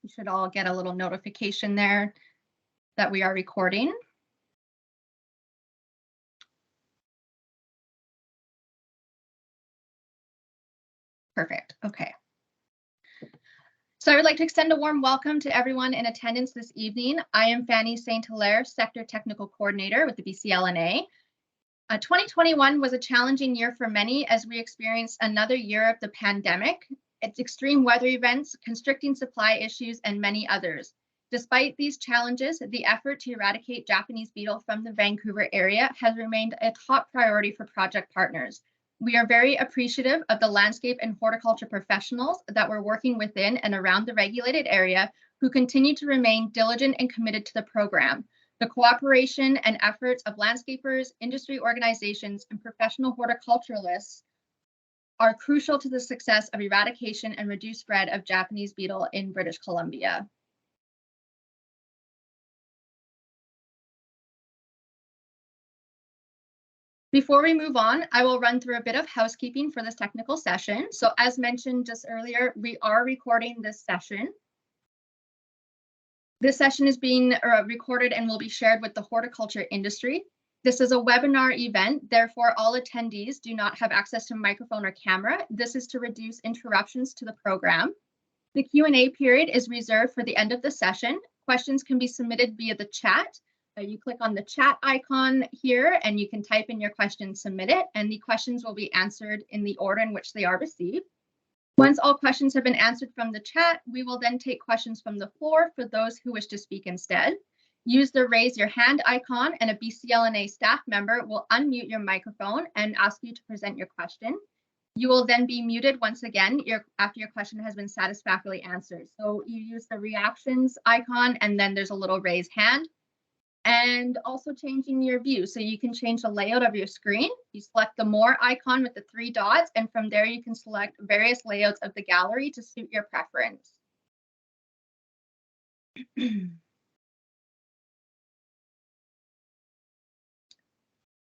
You should all get a little notification there that we are recording. Perfect. Okay. So I would like to extend a warm welcome to everyone in attendance this evening. I am Fanny St. Hilaire, Sector Technical Coordinator with the BCLNA. 2021 was a challenging year for many as we experienced another year of the pandemic, its extreme weather events, constricting supply issues, and many others. Despite these challenges, the effort to eradicate Japanese beetle from the Vancouver area has remained a top priority for project partners. We are very appreciative of the landscape and horticulture professionals that were working within and around the regulated area who continue to remain diligent and committed to the program. The cooperation and efforts of landscapers, industry organizations, and professional horticulturalists are crucial to the success of eradication and reduced spread of Japanese beetle in British Columbia. Before we move on, I will run through a bit of housekeeping for this technical session. So as mentioned just earlier, we are recording this session. This session is being recorded and will be shared with the horticulture industry. This is a webinar event, therefore all attendees do not have access to microphone or camera. This is to reduce interruptions to the program. The Q&A period is reserved for the end of the session. Questions can be submitted via the chat. You click on the chat icon here and you can type in your question, submit it, and the questions will be answered in the order in which they are received. Once all questions have been answered from the chat, we will then take questions from the floor for those who wish to speak instead. Use the raise your hand icon and a BCLNA staff member will unmute your microphone and ask you to present your question. You will then be muted once again after your question has been satisfactorily answered. So you use the reactions icon and then there's a little raised hand. And also changing your view. So you can change the layout of your screen. You select the more icon with the 3 dots, and from there you can select various layouts of the gallery to suit your preference.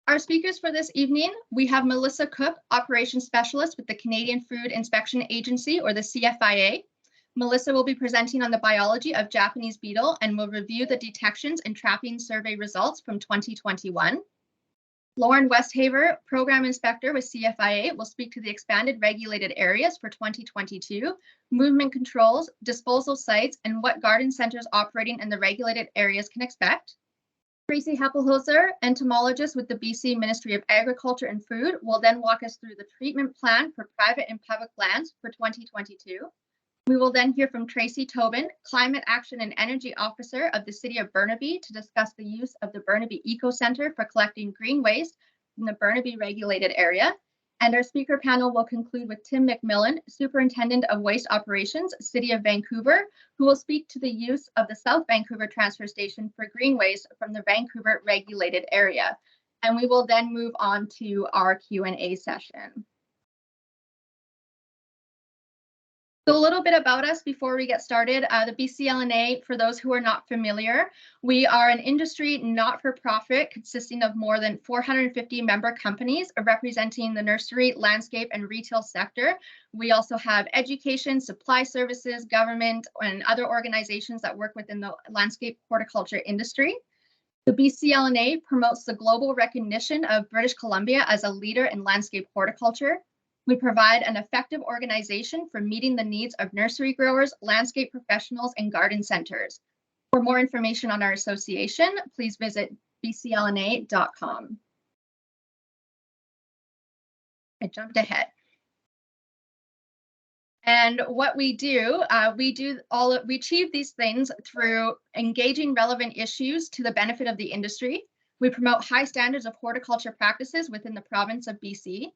Our speakers for this evening, we have Melissa Cook, Operations Specialist with the Canadian Food Inspection Agency, or the CFIA. Melissa will be presenting on the biology of Japanese beetle and will review the detections and trapping survey results from 2021. Lauren Westhaver, Program Inspector with CFIA, will speak to the expanded regulated areas for 2022, movement controls, disposal sites, and what garden centers operating in the regulated areas can expect. Tracy Heppelhauser, entomologist with the BC Ministry of Agriculture and Food, will then walk us through the treatment plan for private and public lands for 2022. We will then hear from Tracy Tobin, Climate Action and Energy Officer of the City of Burnaby, to discuss the use of the Burnaby Eco Centre for collecting green waste from the Burnaby regulated area. And our speaker panel will conclude with Tim McMillan, Superintendent of Waste Operations, City of Vancouver, who will speak to the use of the South Vancouver Transfer Station for green waste from the Vancouver regulated area. And we will then move on to our Q&A session. So a little bit about us before we get started. The BCLNA, for those who are not familiar, we are an industry not-for-profit consisting of more than 450 member companies representing the nursery, landscape, and retail sector. We also have education, supply services, government, and other organizations that work within the landscape horticulture industry. The BCLNA promotes the global recognition of British Columbia as a leader in landscape horticulture. We provide an effective organization for meeting the needs of nursery growers, landscape professionals, and garden centers. For more information on our association, please visit bclna.com. I jumped ahead. And what we do, we achieve these things through engaging relevant issues to the benefit of the industry. We promote high standards of horticulture practices within the province of BC.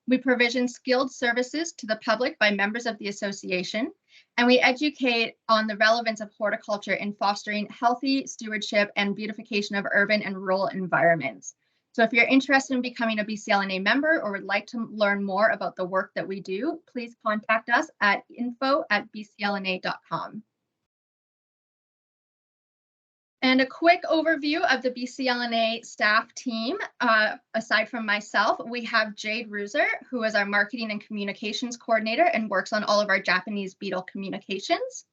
We provision skilled services to the public by members of the association, and we educate on the relevance of horticulture in fostering healthy stewardship and beautification of urban and rural environments. So if you're interested in becoming a BCLNA member or would like to learn more about the work that we do, please contact us at info@bclna.com. And a quick overview of the BCLNA staff team. Aside from myself, we have Jade Ruser, who is our marketing and communications coordinator and works on all of our Japanese beetle communications.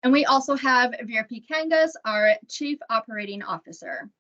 And we also have Virpi Kangas, our Chief Operating Officer.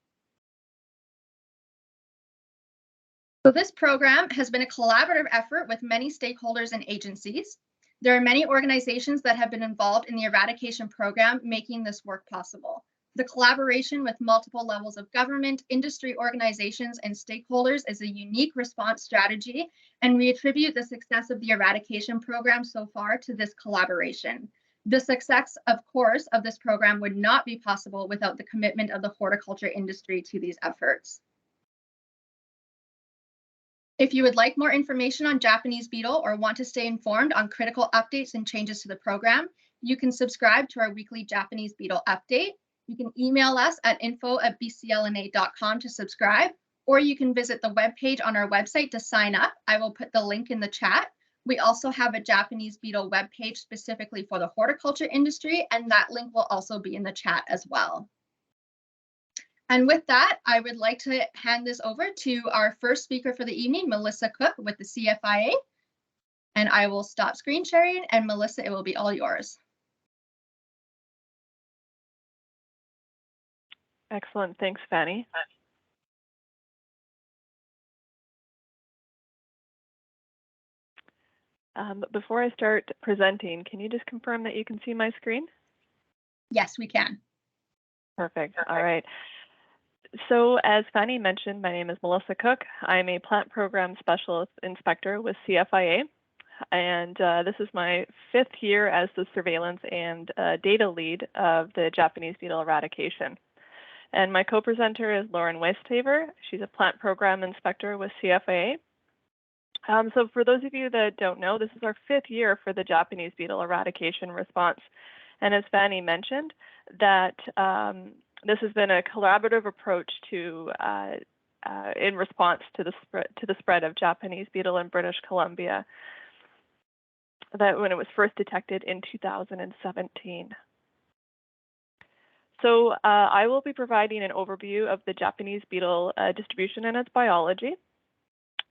So this program has been a collaborative effort with many stakeholders and agencies. There are many organizations that have been involved in the eradication program, making this work possible. The collaboration with multiple levels of government, industry organizations, and stakeholders is a unique response strategy, and we attribute the success of the eradication program so far to this collaboration. The success, of course, of this program would not be possible without the commitment of the horticulture industry to these efforts. If you would like more information on Japanese beetle or want to stay informed on critical updates and changes to the program, you can subscribe to our weekly Japanese beetle update. You can email us at info@bclna.com to subscribe, or you can visit the webpage on our website to sign up. I will put the link in the chat. We also have a Japanese beetle webpage specifically for the horticulture industry, and that link will also be in the chat as well. And with that, I would like to hand this over to our first speaker for the evening, Melissa Cook with the CFIA. And I will stop screen sharing, and Melissa, it will be all yours. Excellent, thanks, Fanny. Before I start presenting, can you just confirm that you can see my screen? Yes, we can. Perfect, all right. So as Fanny mentioned, my name is Melissa Cook. I'm a plant program specialist inspector with CFIA, and this is my 5th year as the surveillance and data lead of the Japanese beetle eradication. And my co-presenter is Lauren Westhaver. She's a plant program inspector with CFIA. So for those of you that don't know, this is our 5th year for the Japanese beetle eradication response. And as Fanny mentioned, that this has been a collaborative approach to in response to the spread of Japanese beetle in British Columbia, that when it was first detected in 2017. So I will be providing an overview of the Japanese beetle distribution and its biology,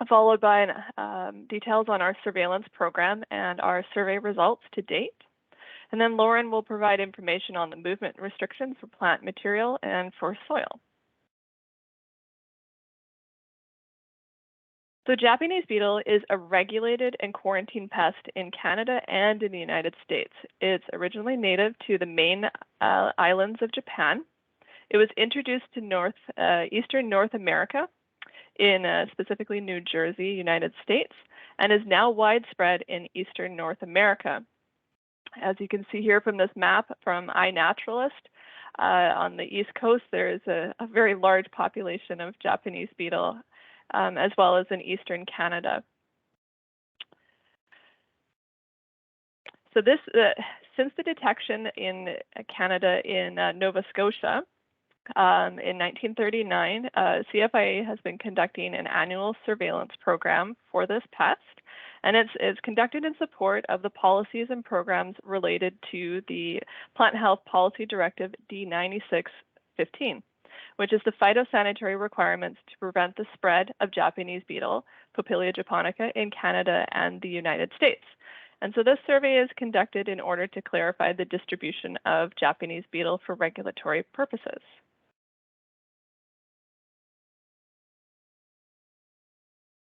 followed by details on our surveillance program and our survey results to date. And then Lauren will provide information on the movement restrictions for plant material and for soil. So Japanese beetle is a regulated and quarantined pest in Canada and in the United States. It's originally native to the main islands of Japan. It was introduced to eastern North America in specifically New Jersey, United States, and is now widespread in eastern North America. As you can see here from this map from iNaturalist, on the East Coast, there is a very large population of Japanese beetle, as well as in eastern Canada. So this, since the detection in Canada in Nova Scotia in 1939, CFIA has been conducting an annual surveillance program for this pest, and it's conducted in support of the policies and programs related to the Plant Health Policy Directive D9615, which is the phytosanitary requirements to prevent the spread of Japanese beetle, Popillia japonica, in Canada and the United States. And so this survey is conducted in order to clarify the distribution of Japanese beetle for regulatory purposes.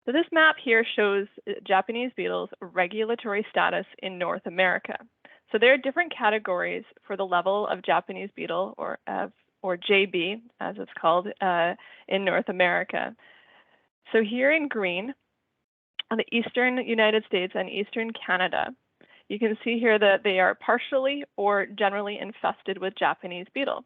So this map here shows Japanese beetles' regulatory status in North America. So there are different categories for the level of Japanese beetle, or JB, as it's called, in North America. So here in green, on the eastern United States and eastern Canada, you can see here that they are partially or generally infested with Japanese beetle.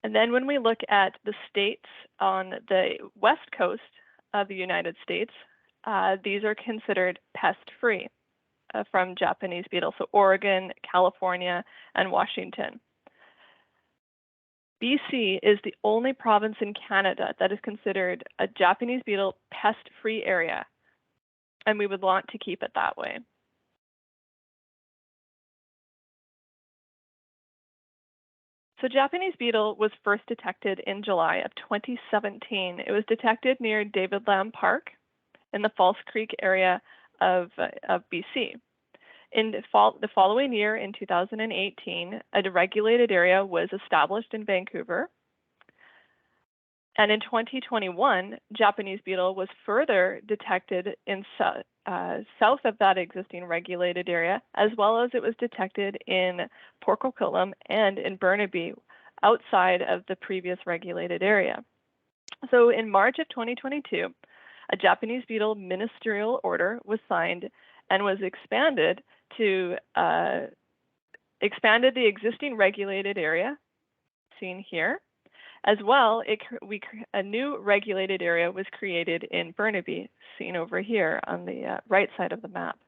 And then when we look at the states on the west coast of the United States, these are considered pest-free from Japanese beetle, so Oregon, California, and Washington. BC is the only province in Canada that is considered a Japanese beetle pest-free area, and we would want to keep it that way. So Japanese beetle was first detected in July of 2017. It was detected near David Lamb Park in the False Creek area of BC. In the following year, in 2018, a regulated area was established in Vancouver. And in 2021, Japanese beetle was further detected in south of that existing regulated area, as well as it was detected in Port Coquitlam and in Burnaby, outside of the previous regulated area. So in March of 2022, a Japanese beetle ministerial order was signed and was expanded to expanded the existing regulated area, seen here. As well, a new regulated area was created in Burnaby, seen over here on the right side of the map.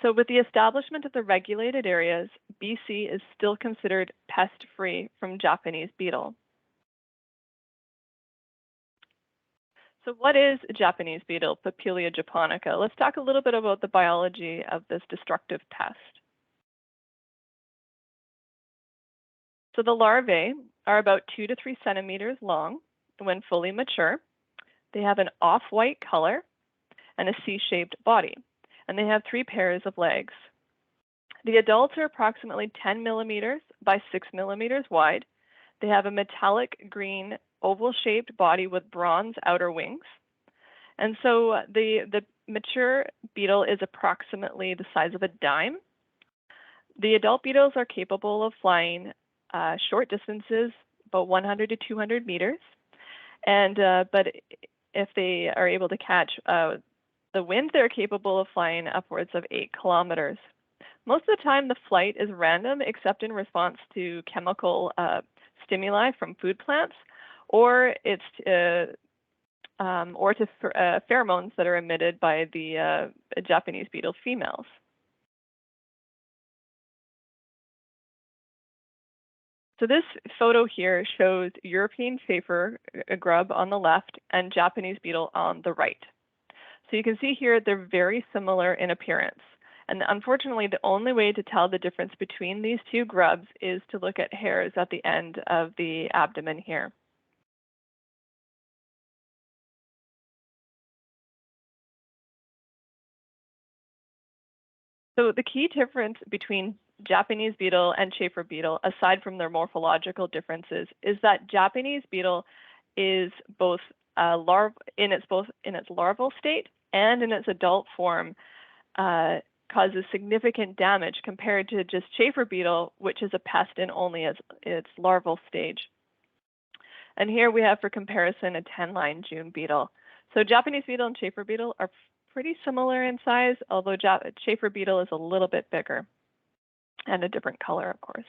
So with the establishment of the regulated areas, BC is still considered pest-free from Japanese beetle. So what is Japanese beetle, Popillia japonica? Let's talk a little bit about the biology of this destructive pest. So the larvae are about 2 to 3 centimeters long when fully mature. They have an off-white color and a C-shaped body, and they have 3 pairs of legs. The adults are approximately 10 millimeters by 6 millimeters wide. They have a metallic green oval-shaped body with bronze outer wings. And so the mature beetle is approximately the size of a dime. The adult beetles are capable of flying short distances, about 100 to 200 meters. And but if they are able to catch the wind, they're capable of flying upwards of 8 kilometers. Most of the time, the flight is random, except in response to chemical stimuli from food plants, or it's to pheromones that are emitted by the Japanese beetle females. So this photo here shows European chafer grub on the left and Japanese beetle on the right. So you can see here they're very similar in appearance. And unfortunately, the only way to tell the difference between these two grubs is to look at hairs at the end of the abdomen here. So the key difference between Japanese beetle and chafer beetle, aside from their morphological differences, is that Japanese beetle is both in its larval state and in its adult form causes significant damage compared to just chafer beetle, which is a pest in only its larval stage. And here we have, for comparison, a 10-line June beetle. So Japanese beetle and chafer beetle are pretty similar in size, although chafer beetle is a little bit bigger and a different color, of course.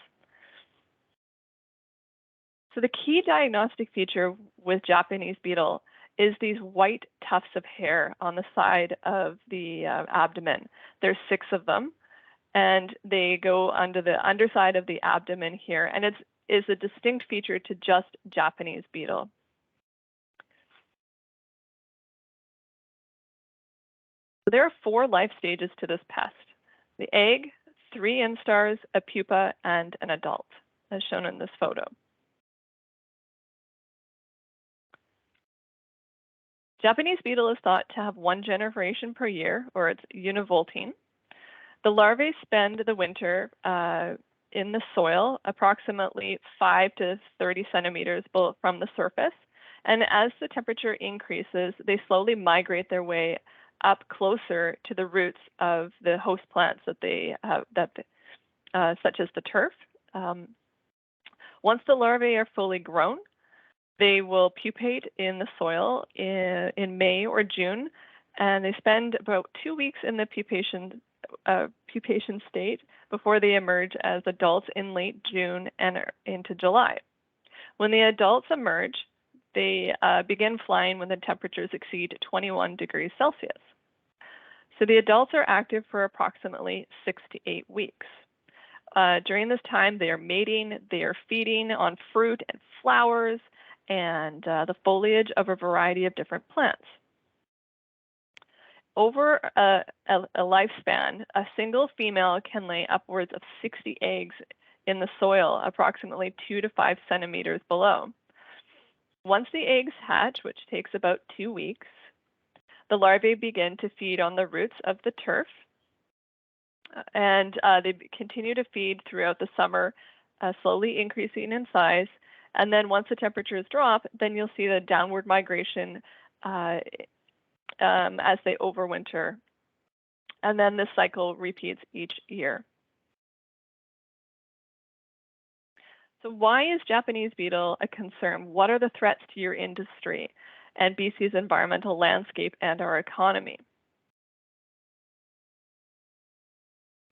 So the key diagnostic feature with Japanese beetle is these white tufts of hair on the side of the abdomen. There's 6 of them, and they go under the underside of the abdomen here, and it is a distinct feature to just Japanese beetle. So there are 4 life stages to this pest: the egg, 3 instars, a pupa, and an adult, as shown in this photo. Japanese beetle is thought to have 1 generation per year, or it's univoltine. The larvae spend the winter in the soil, approximately 5 to 30 centimeters from the surface. And as the temperature increases, they slowly migrate their way up closer to the roots of the host plants that they have, such as the turf. Once the larvae are fully grown, they will pupate in the soil in May or June, and they spend about 2 weeks in the pupation state before they emerge as adults in late June and into July. When the adults emerge, they begin flying when the temperatures exceed 21 degrees Celsius. So the adults are active for approximately 6 to 8 weeks. During this time, they are mating, they are feeding on fruit and flowers, and the foliage of a variety of different plants. Over a lifespan, a single female can lay upwards of 60 eggs in the soil, approximately 2 to 5 centimeters below. Once the eggs hatch, which takes about 2 weeks, The larvae begin to feed on the roots of the turf, and they continue to feed throughout the summer, slowly increasing in size. And then once the temperatures drop, then you'll see the downward migration as they overwinter. And then this cycle repeats each year. So why is Japanese beetle a concern? What are the threats to your industry and BC's environmental landscape and our economy?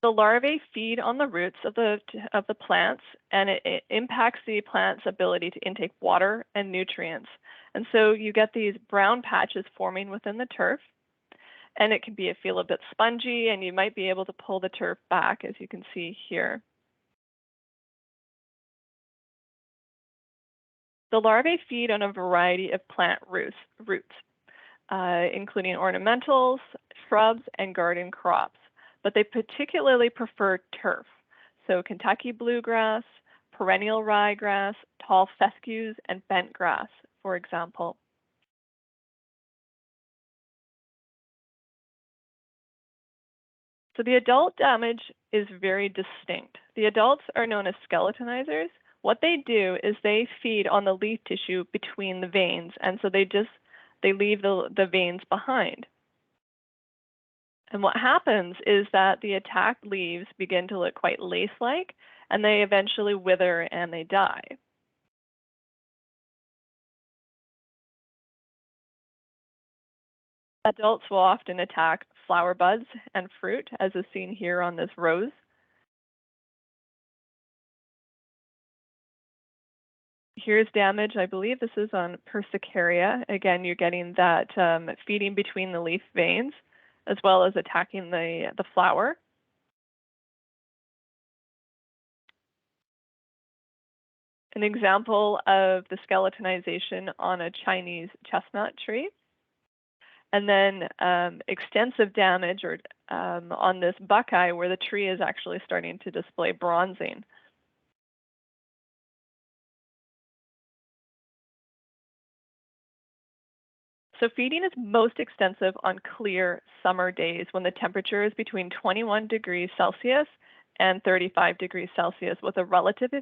The larvae feed on the roots of the plants, and it impacts the plant's ability to intake water and nutrients. And so you get these brown patches forming within the turf, and it can feel a bit spongy, and you might be able to pull the turf back, as you can see here. The larvae feed on a variety of plant roots, including ornamentals, shrubs, and garden crops, but they particularly prefer turf. So Kentucky bluegrass, perennial ryegrass, tall fescues, and bent grass, for example. So the adult damage is very distinct. The adults are known as skeletonizers. What they do is they feed on the leaf tissue between the veins, and so they leave the veins behind. And what happens is that the attacked leaves begin to look quite lace-like, and they eventually wither and they die. Adults will often attack flower buds and fruit, as is seen here on this rose. Here's damage, I believe this is on Persicaria. Again, you're getting that feeding between the leaf veins, as well as attacking the flower. An example of the skeletonization on a Chinese chestnut tree. And then extensive damage on this buckeye, where the tree is actually starting to display bronzing. So feeding is most extensive on clear summer days when the temperature is between 21 degrees Celsius and 35 degrees Celsius, with a relative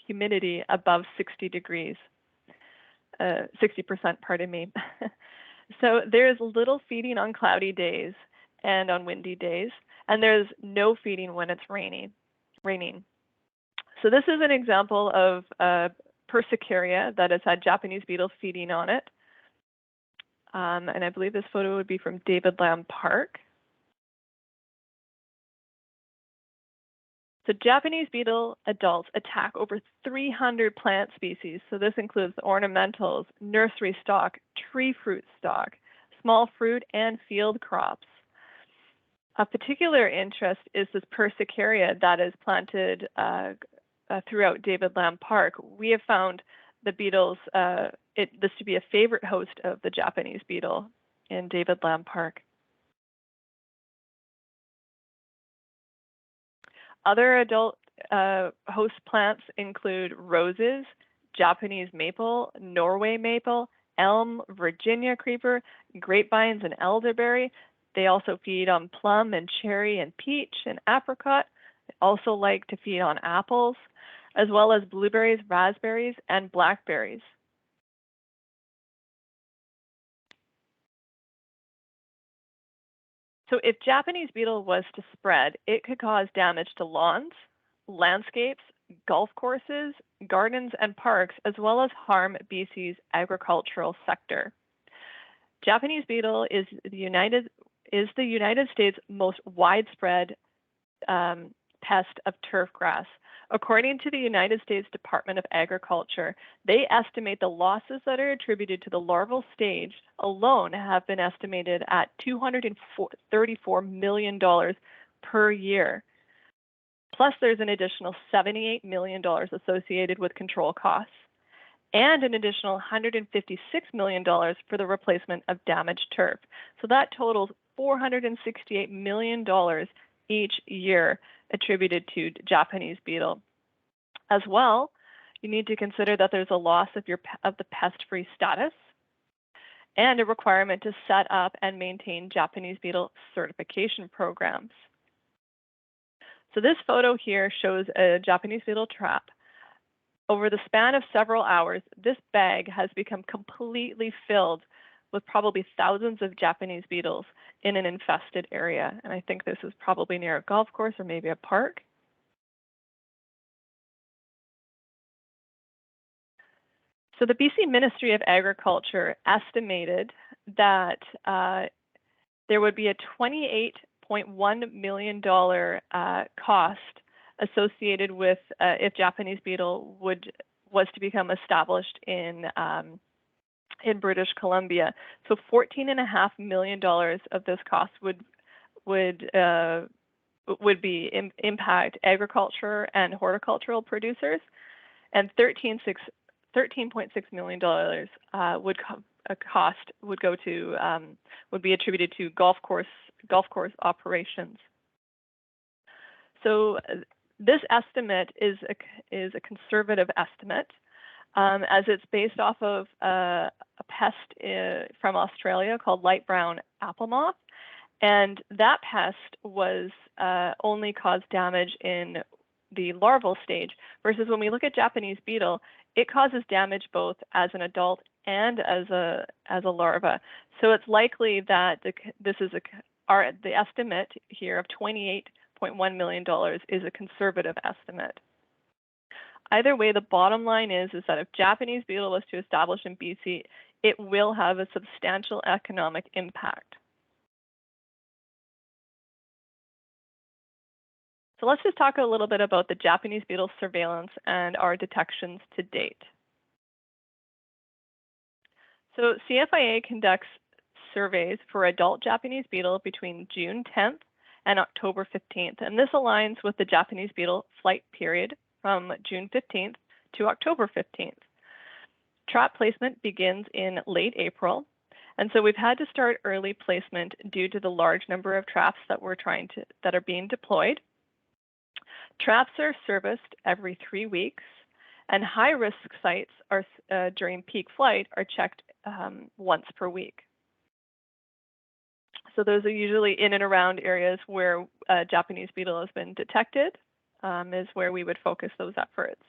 humidity above 60%, pardon me. So there is little feeding on cloudy days and on windy days, and there's no feeding when it's raining. So this is an example of Persicaria that has had Japanese beetle feeding on it. And I believe this photo would be from David Lamb Park. So Japanese beetle adults attack over 300 plant species. So this includes ornamentals, nursery stock, tree fruit stock, small fruit, and field crops. Of particular interest is this Persicaria that is planted throughout David Lamb Park. We have found the beetles, this to be a favorite host of the Japanese beetle in David Lamb Park. Other adult host plants include roses, Japanese maple, Norway maple, elm, Virginia creeper, grapevines, and elderberry. They also feed on plum and cherry and peach and apricot. They also like to feed on apples, as well as blueberries, raspberries, and blackberries. So if Japanese beetle was to spread, it could cause damage to lawns, landscapes, golf courses, gardens, and parks, as well as harm BC's agricultural sector. Japanese beetle is the United States' most widespread pest of turf grass. According to the United States Department of Agriculture, they estimate the losses that are attributed to the larval stage alone have been estimated at $234 million per year. Plus, there's an additional $78 million associated with control costs, and an additional $156 million for the replacement of damaged turf. So that totals $468 million each year attributed to Japanese beetle. As well, you need to consider that there's a loss of the pest-free status, and a requirement to set up and maintain Japanese beetle certification programs. So this photo here shows a Japanese beetle trap. Over the span of several hours, this bag has become completely filled with probably thousands of Japanese beetles in an infested area. And I think this is probably near a golf course or maybe a park. So the BC Ministry of Agriculture estimated that there would be a $28.1 million cost associated with if Japanese beetle was to become established in British Columbia. So $14.5 million of this cost would impact agriculture and horticultural producers, and $13.6 million would be attributed to golf course operations. So this estimate is a conservative estimate, as it's based off of a pest from Australia called light brown apple moth, and that pest was only caused damage in the larval stage, versus when we look at Japanese beetle, it causes damage both as an adult and as a larva. So it's likely that the estimate here of $28.1 million is a conservative estimate. Either way, the bottom line is that if Japanese beetle was to establish in BC, it will have a substantial economic impact. So let's just talk a little bit about the Japanese beetle surveillance and our detections to date. So CFIA conducts surveys for adult Japanese beetle between June 10th and October 15th, and this aligns with the Japanese beetle flight period from June 15th to October 15th. Trap placement begins in late April, and so we've had to start early placement due to the large number of traps that are being deployed. Traps are serviced every 3 weeks, and high-risk sites are during peak flight are checked once per week. So those are usually in and around areas where Japanese beetle has been detected, is where we would focus those efforts.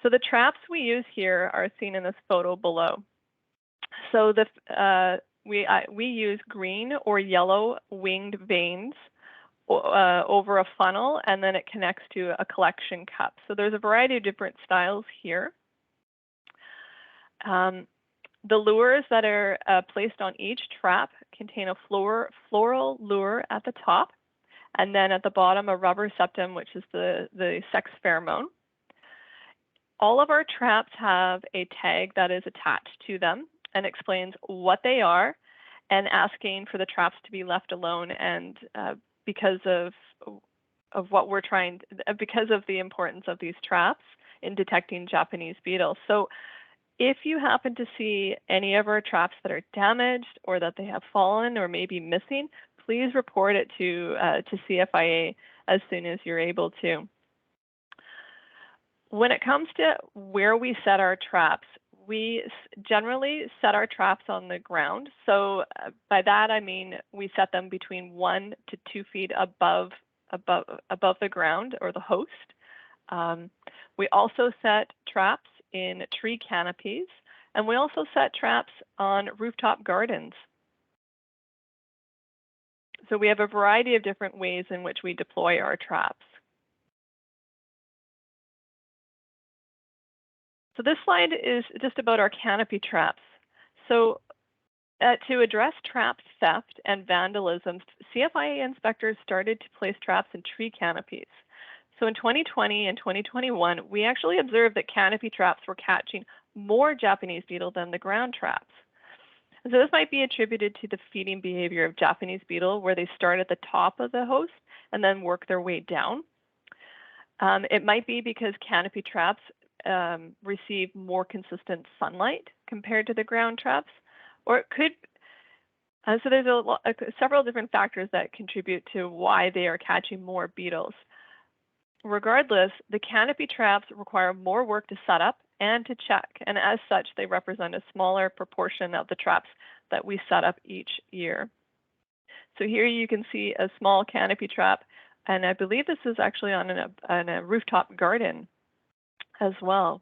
So the traps we use here are seen in this photo below. So we use green or yellow winged vanes over a funnel, and then it connects to a collection cup. So there's a variety of different styles here. The lures that are placed on each trap contain a floral lure at the top, and then at the bottom a rubber septum, which is the sex pheromone. All of our traps have a tag that is attached to them and explains what they are, and asking for the traps to be left alone, and because of the importance of these traps in detecting Japanese beetle. So if you happen to see any of our traps that are damaged or that they have fallen or maybe missing, please report it to CFIA as soon as you're able to. When it comes to where we set our traps, we generally set our traps on the ground. So by that I mean we set them between 1 to 2 feet above the ground or the host. We also set traps in tree canopies, and we also set traps on rooftop gardens. So we have a variety of different ways in which we deploy our traps. So this slide is just about our canopy traps. So to address trap theft and vandalism, CFIA inspectors started to place traps in tree canopies. So in 2020 and 2021, we actually observed that canopy traps were catching more Japanese beetle than the ground traps. And so this might be attributed to the feeding behavior of Japanese beetle, where they start at the top of the host and then work their way down. It might be because canopy traps receive more consistent sunlight compared to the ground traps, or it could. So there's several different factors that contribute to why they are catching more beetles. Regardless, the canopy traps require more work to set up and to check, and as such, they represent a smaller proportion of the traps that we set up each year. So here you can see a small canopy trap, and I believe this is actually on a rooftop garden as well.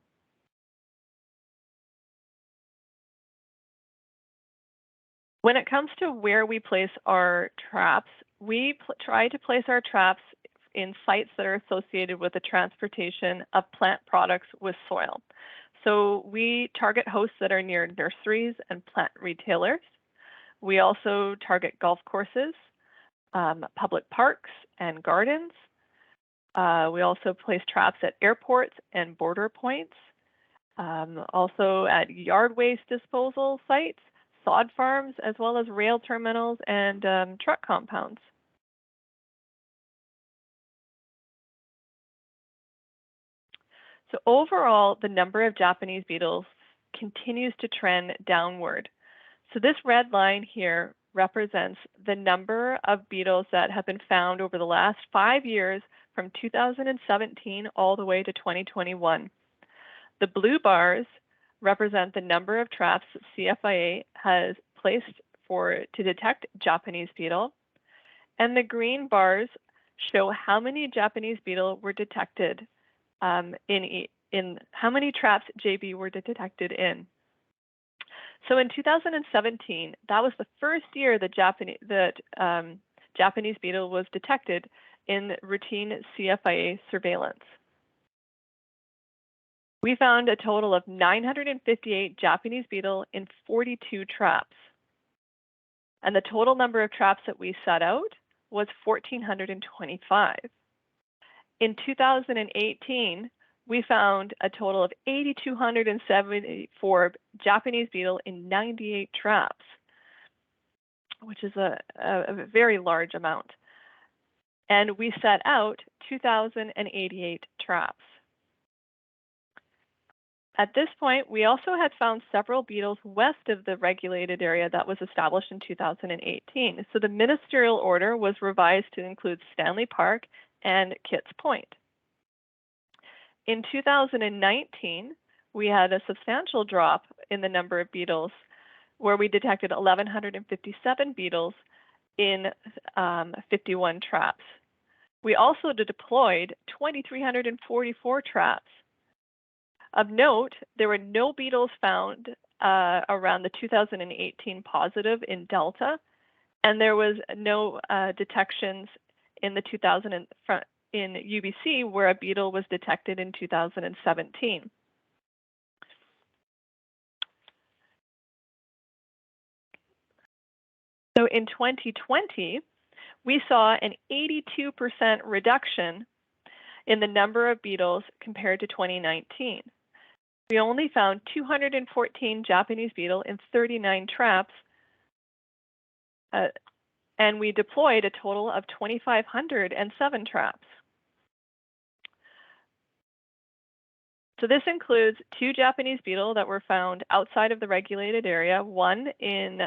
When it comes to where we place our traps, we try to place our traps in sites that are associated with the transportation of plant products with soil. So we target hosts that are near nurseries and plant retailers. We also target golf courses, public parks and gardens. We also place traps at airports and border points, also at yard waste disposal sites, sod farms, as well as rail terminals and truck compounds. So overall, the number of Japanese beetles continues to trend downward. So this red line here represents the number of beetles that have been found over the last 5 years from 2017 all the way to 2021. The blue bars represent the number of traps that CFIA has placed to detect Japanese beetle, and the green bars show how many Japanese beetle were detected in how many traps JB were detected in. So in 2017, that was the first year that Japanese beetle was detected in routine CFIA surveillance. We found a total of 958 Japanese beetle in 42 traps. And the total number of traps that we set out was 1,425. In 2018, we found a total of 8,274 Japanese beetle in 98 traps, which is a very large amount. And we set out 2,088 traps. At this point, we also had found several beetles west of the regulated area that was established in 2018. So the ministerial order was revised to include Stanley Park and Kitts Point. In 2019, we had a substantial drop in the number of beetles, where we detected 1,157 beetles in 51 traps. We also deployed 2,344 traps. Of note, there were no beetles found around the 2018 positive in Delta, and there was no detections in the in UBC where a beetle was detected in 2017. So in 2020, we saw an 82% reduction in the number of beetles compared to 2019. We only found 214 Japanese beetle in 39 traps, and we deployed a total of 2,507 traps. So this includes 2 Japanese beetle that were found outside of the regulated area, one in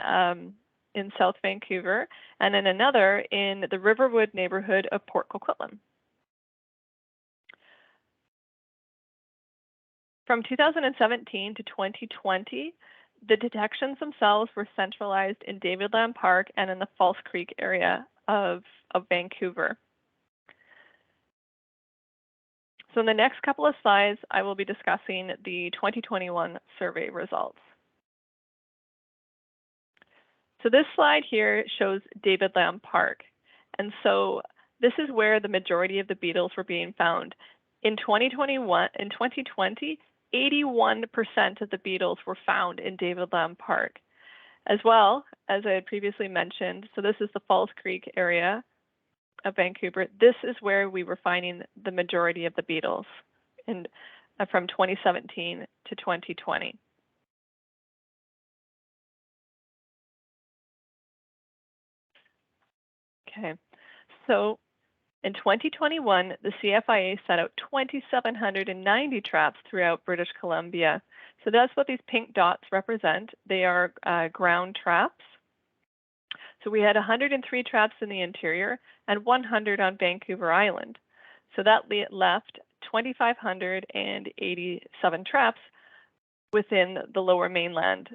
South Vancouver, and then another in the Riverwood neighborhood of Port Coquitlam. From 2017 to 2020, the detections themselves were centralized in Davidland Park and in the False Creek area of Vancouver. So in the next couple of slides, I will be discussing the 2021 survey results. So this slide here shows Davidland Park. And so this is where the majority of the beetles were being found. In 2020, 81% of the beetles were found in Davidland Park. As well, as I had previously mentioned, so this is the Falls Creek area of Vancouver. This is where we were finding the majority of the beetles from 2017 to 2020. Okay, so in 2021, the CFIA set out 2,790 traps throughout British Columbia. So that's what these pink dots represent. They are ground traps. So we had 103 traps in the interior and 100 on Vancouver Island. So that left 2,587 traps within the Lower Mainland.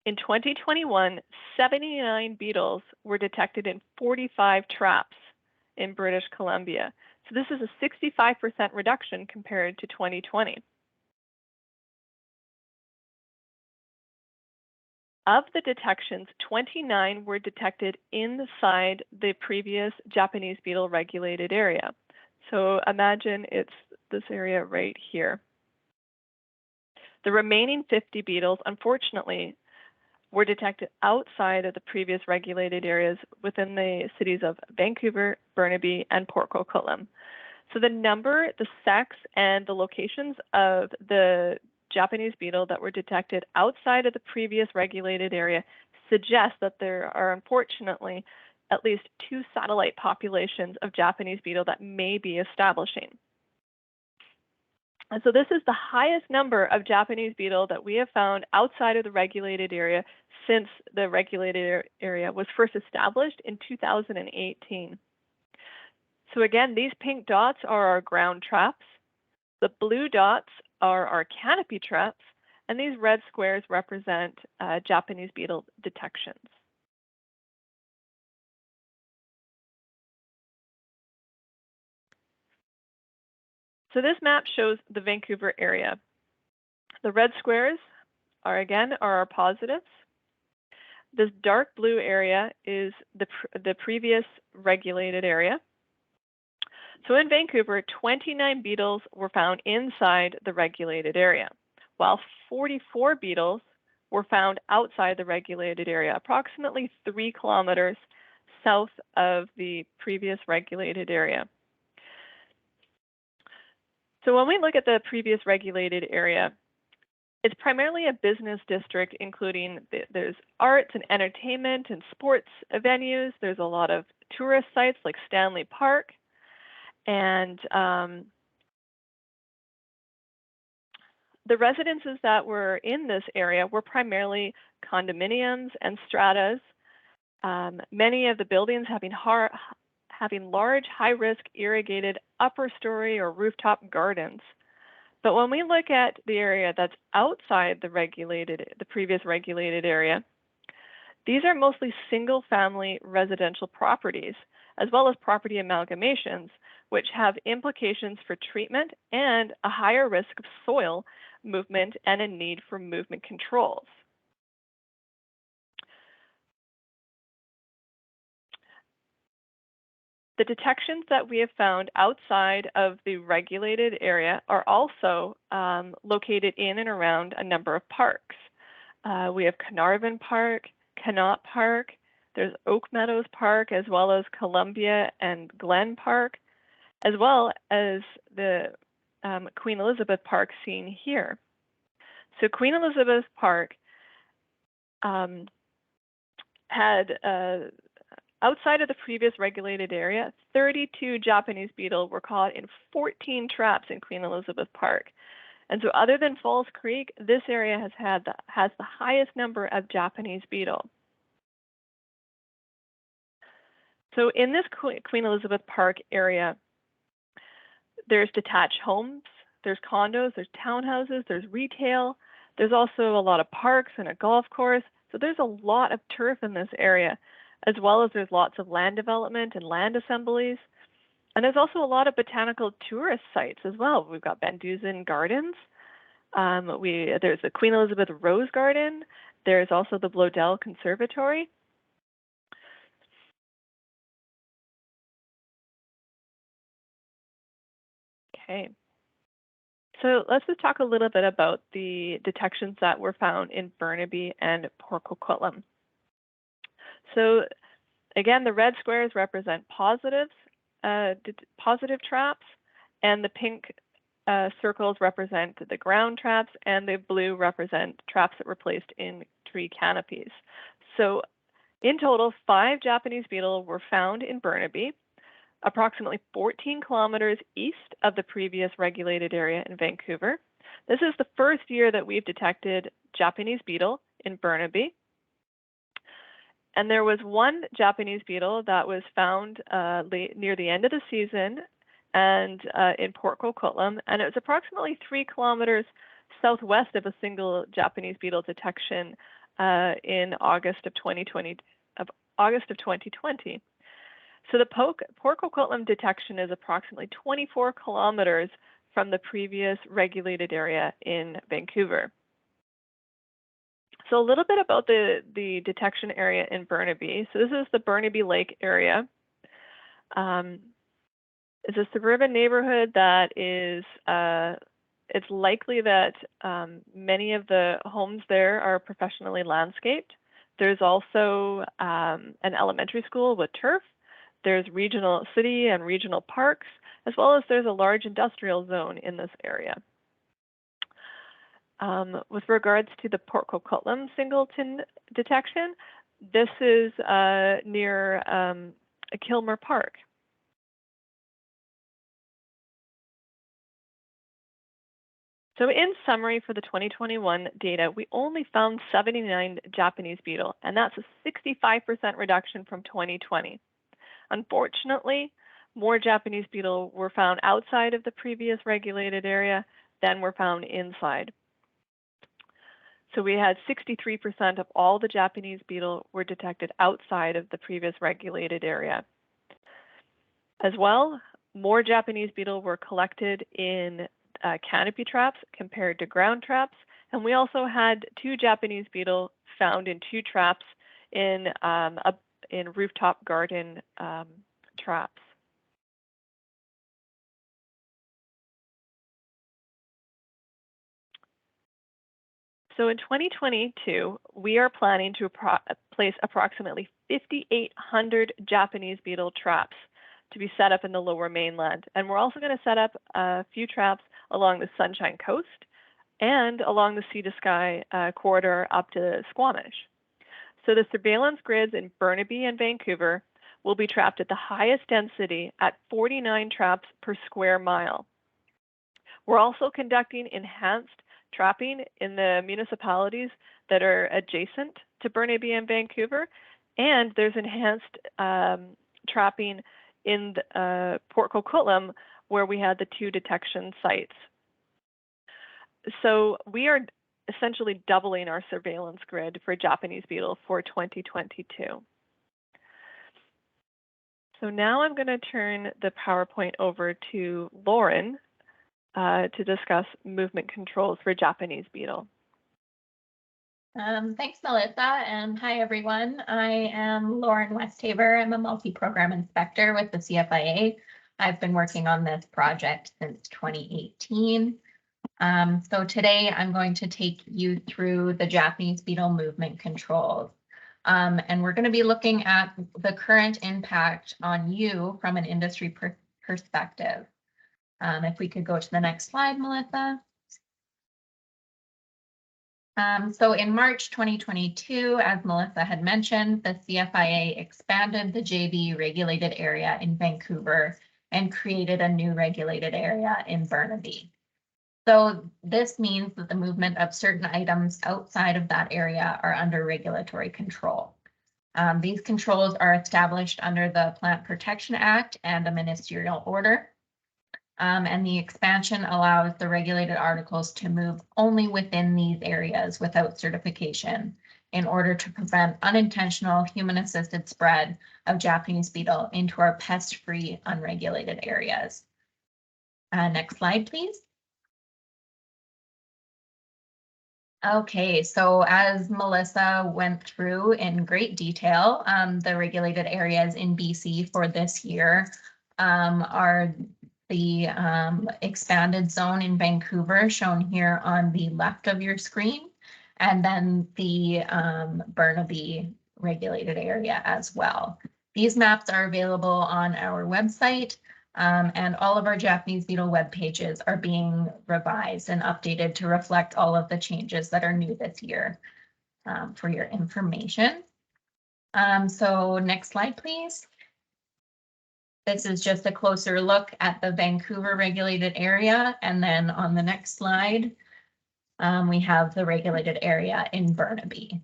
In 2021, 79 beetles were detected in 45 traps in British Columbia. So this is a 65% reduction compared to 2020. Of the detections, 29 were detected inside the previous Japanese beetle regulated area. So imagine it's this area right here. The remaining 50 beetles, unfortunately, were detected outside of the previous regulated areas within the cities of Vancouver, Burnaby, and Port Coquitlam. So the number, the sex, and the locations of the Japanese beetle that were detected outside of the previous regulated area suggest that there are unfortunately at least 2 satellite populations of Japanese beetle that may be establishing. And so this is the highest number of Japanese beetle that we have found outside of the regulated area since the regulated area was first established in 2018. So again, these pink dots are our ground traps. The blue dots are our canopy traps, and these red squares represent Japanese beetle detections. So this map shows the Vancouver area. The red squares are our positives. This dark blue area is the previous regulated area. So in Vancouver, 29 beetles were found inside the regulated area, while 44 beetles were found outside the regulated area, approximately 3 kilometers south of the previous regulated area. So when we look at the previous regulated area, it's primarily a business district, including there's arts and entertainment and sports venues. There's a lot of tourist sites like Stanley Park. And the residences that were in this area were primarily condominiums and stratas. Many of the buildings having large, high-risk irrigated upper story or rooftop gardens. But when we look at the area that's outside the previous regulated area, these are mostly single-family residential properties, as well as property amalgamations, which have implications for treatment and a higher risk of soil movement and a need for movement controls. The detections that we have found outside of the regulated area are also located in and around a number of parks. We have Carnarvon Park, Connaught Park, there's Oak Meadows Park, as well as Columbia and Glen Park, as well as the Queen Elizabeth Park seen here. So Queen Elizabeth Park had outside of the previous regulated area, 32 Japanese beetle were caught in 14 traps in Queen Elizabeth Park. And so other than Falls Creek, this area has the highest number of Japanese beetle. So in this Queen Elizabeth Park area, there's detached homes, there's condos, there's townhouses, there's retail. There's also a lot of parks and a golf course. So there's a lot of turf in this area, as well as there's lots of land development and land assemblies. And there's also a lot of botanical tourist sites as well. We've got Van Dusen Gardens. There's the Queen Elizabeth Rose Garden. There's also the Bloedel Conservatory. Okay. So let's just talk a little bit about the detections that were found in Burnaby and Port Coquitlam. So again, the red squares represent positive traps, and the pink circles represent the ground traps, and the blue represent traps that were placed in tree canopies. So in total, 5 Japanese beetle were found in Burnaby, approximately 14 kilometers east of the previous regulated area in Vancouver. This is the first year that we've detected Japanese beetle in Burnaby. And there was one Japanese beetle that was found near the end of the season and in Port Coquitlam, and it was approximately 3 kilometers southwest of a single Japanese beetle detection in August of 2020. So the Port Coquitlam detection is approximately 24 kilometers from the previous regulated area in Vancouver. So a little bit about the detection area in Burnaby. So this is the Burnaby Lake area. It's a suburban neighborhood that is, it's likely that many of the homes there are professionally landscaped. There's also an elementary school with turf. There's regional city and regional parks, as well as there's a large industrial zone in this area. With regards to the Port Coquitlam singleton detection, this is near Kilmer Park. So in summary, for the 2021 data, we only found 79 Japanese beetle, and that's a 65% reduction from 2020. Unfortunately, more Japanese beetle were found outside of the previous regulated area than were found inside. So we had 63% of all the Japanese beetle were detected outside of the previous regulated area. As well, more Japanese beetle were collected in canopy traps compared to ground traps, and we also had 2 Japanese beetle found in 2 traps in rooftop garden traps. So in 2022, we are planning to place approximately 5,800 Japanese beetle traps to be set up in the Lower Mainland. And we're also going to set up a few traps along the Sunshine Coast and along the Sea to Sky corridor up to Squamish. So the surveillance grids in Burnaby and Vancouver will be trapped at the highest density at 49 traps per square mile. We're also conducting enhanced trapping in the municipalities that are adjacent to Burnaby and Vancouver, and there's enhanced trapping in Port Coquitlam, where we had the 2 detection sites. So we are essentially doubling our surveillance grid for Japanese beetle for 2022. So now I'm going to turn the PowerPoint over to Lauren to discuss movement controls for Japanese beetle. Thanks, Melissa, and hi, everyone. I am Lauren Westhaver. I'm a multi-program inspector with the CFIA. I've been working on this project since 2018. So today I'm going to take you through the Japanese beetle movement controls. And we're going to be looking at the current impact on you from an industry perspective. If we could go to the next slide, Melissa. So in March 2022, as Melissa had mentioned, the CFIA expanded the JB regulated area in Vancouver and created a new regulated area in Burnaby. So this means that the movement of certain items outside of that area are under regulatory control. These controls are established under the Plant Protection Act and a ministerial order. And the expansion allows the regulated articles to move only within these areas without certification in order to prevent unintentional human-assisted spread of Japanese beetle into our pest-free unregulated areas. Next slide, please. Okay, so as Melissa went through in great detail, the regulated areas in BC for this year are the expanded zone in Vancouver, shown here on the left of your screen, and then the Burnaby regulated area as well. These maps are available on our website, and all of our Japanese beetle web pages are being revised and updated to reflect all of the changes that are new this year for your information. So next slide, please. This is just a closer look at the Vancouver regulated area. And then on the next slide, we have the regulated area in Burnaby.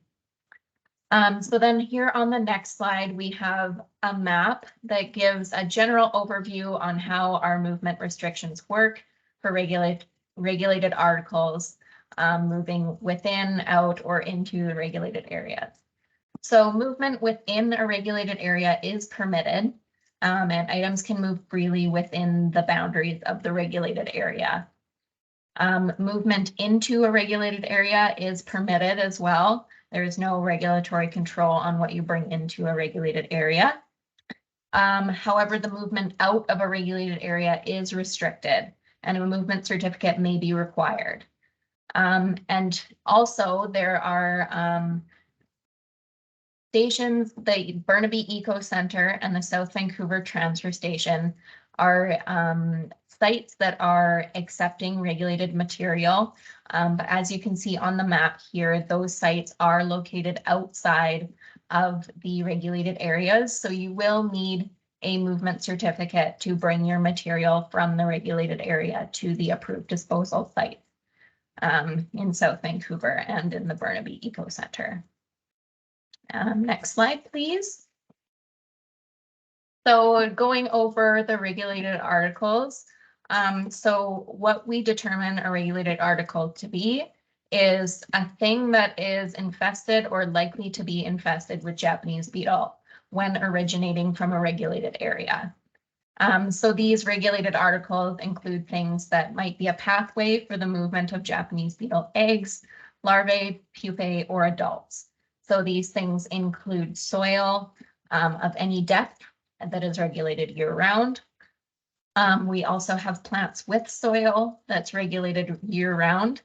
So then here on the next slide, we have a map that gives a general overview on how our movement restrictions work for regulated articles moving within, out, or into the regulated areas. So movement within a regulated area is permitted, and items can move freely within the boundaries of the regulated area. Movement into a regulated area is permitted as well. There is no regulatory control on what you bring into a regulated area. However, the movement out of a regulated area is restricted, and a movement certificate may be required. And also there are stations, the Burnaby Eco Center and the South Vancouver Transfer Station are sites that are accepting regulated material. But as you can see on the map here, those sites are located outside of the regulated areas. So you will need a movement certificate to bring your material from the regulated area to the approved disposal site in South Vancouver and in the Burnaby Eco Center. Next slide, please. So going over the regulated articles. So what we determine a regulated article to be is a thing that is infested or likely to be infested with Japanese beetle when originating from a regulated area. So these regulated articles include things that might be a pathway for the movement of Japanese beetle eggs, larvae, pupae, or adults. So these things include soil of any depth that is regulated year-round. We also have plants with soil that's regulated year-round.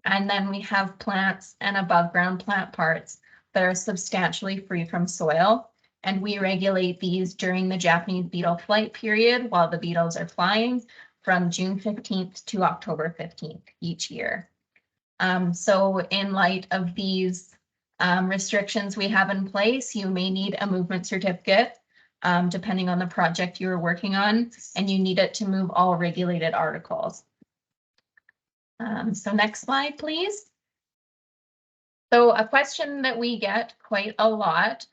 And then we have plants and above ground plant parts that are substantially free from soil. And we regulate these during the Japanese beetle flight period while the beetles are flying from June 15th to October 15th each year. So in light of these restrictions we have in place, you may need a movement certificate depending on the project you're working on, and you need it to move all regulated articles. So next slide, please. So a question that we get quite a lot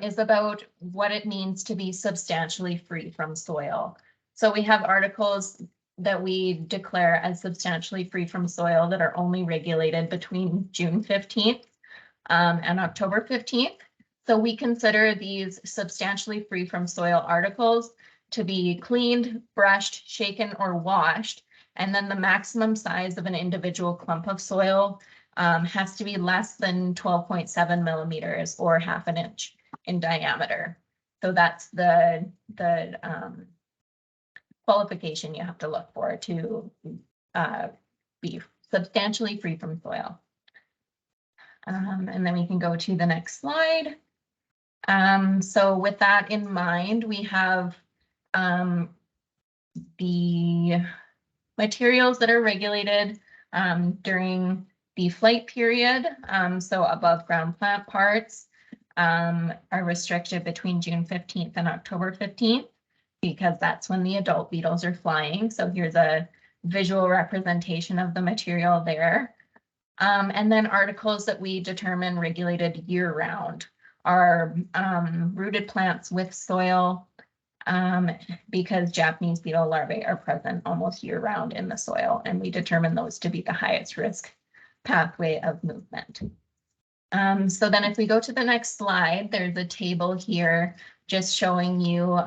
is about what it means to be substantially free from soil. So we have articles that we declare as substantially free from soil that are only regulated between June 15th and October 15th. So we consider these substantially free from soil articles to be cleaned, brushed, shaken, or washed. And then the maximum size of an individual clump of soil has to be less than 12.7 millimeters or half an inch in diameter. So that's the qualification you have to look for to be substantially free from soil. And then we can go to the next slide. So with that in mind, we have the materials that are regulated during the flight period. So above ground plant parts are restricted between June 15th and October 15th because that's when the adult beetles are flying. So here's a visual representation of the material there. And then articles that we determine regulated year-round are rooted plants with soil because Japanese beetle larvae are present almost year-round in the soil, and we determine those to be the highest risk pathway of movement. So then if we go to the next slide, there's a table here just showing you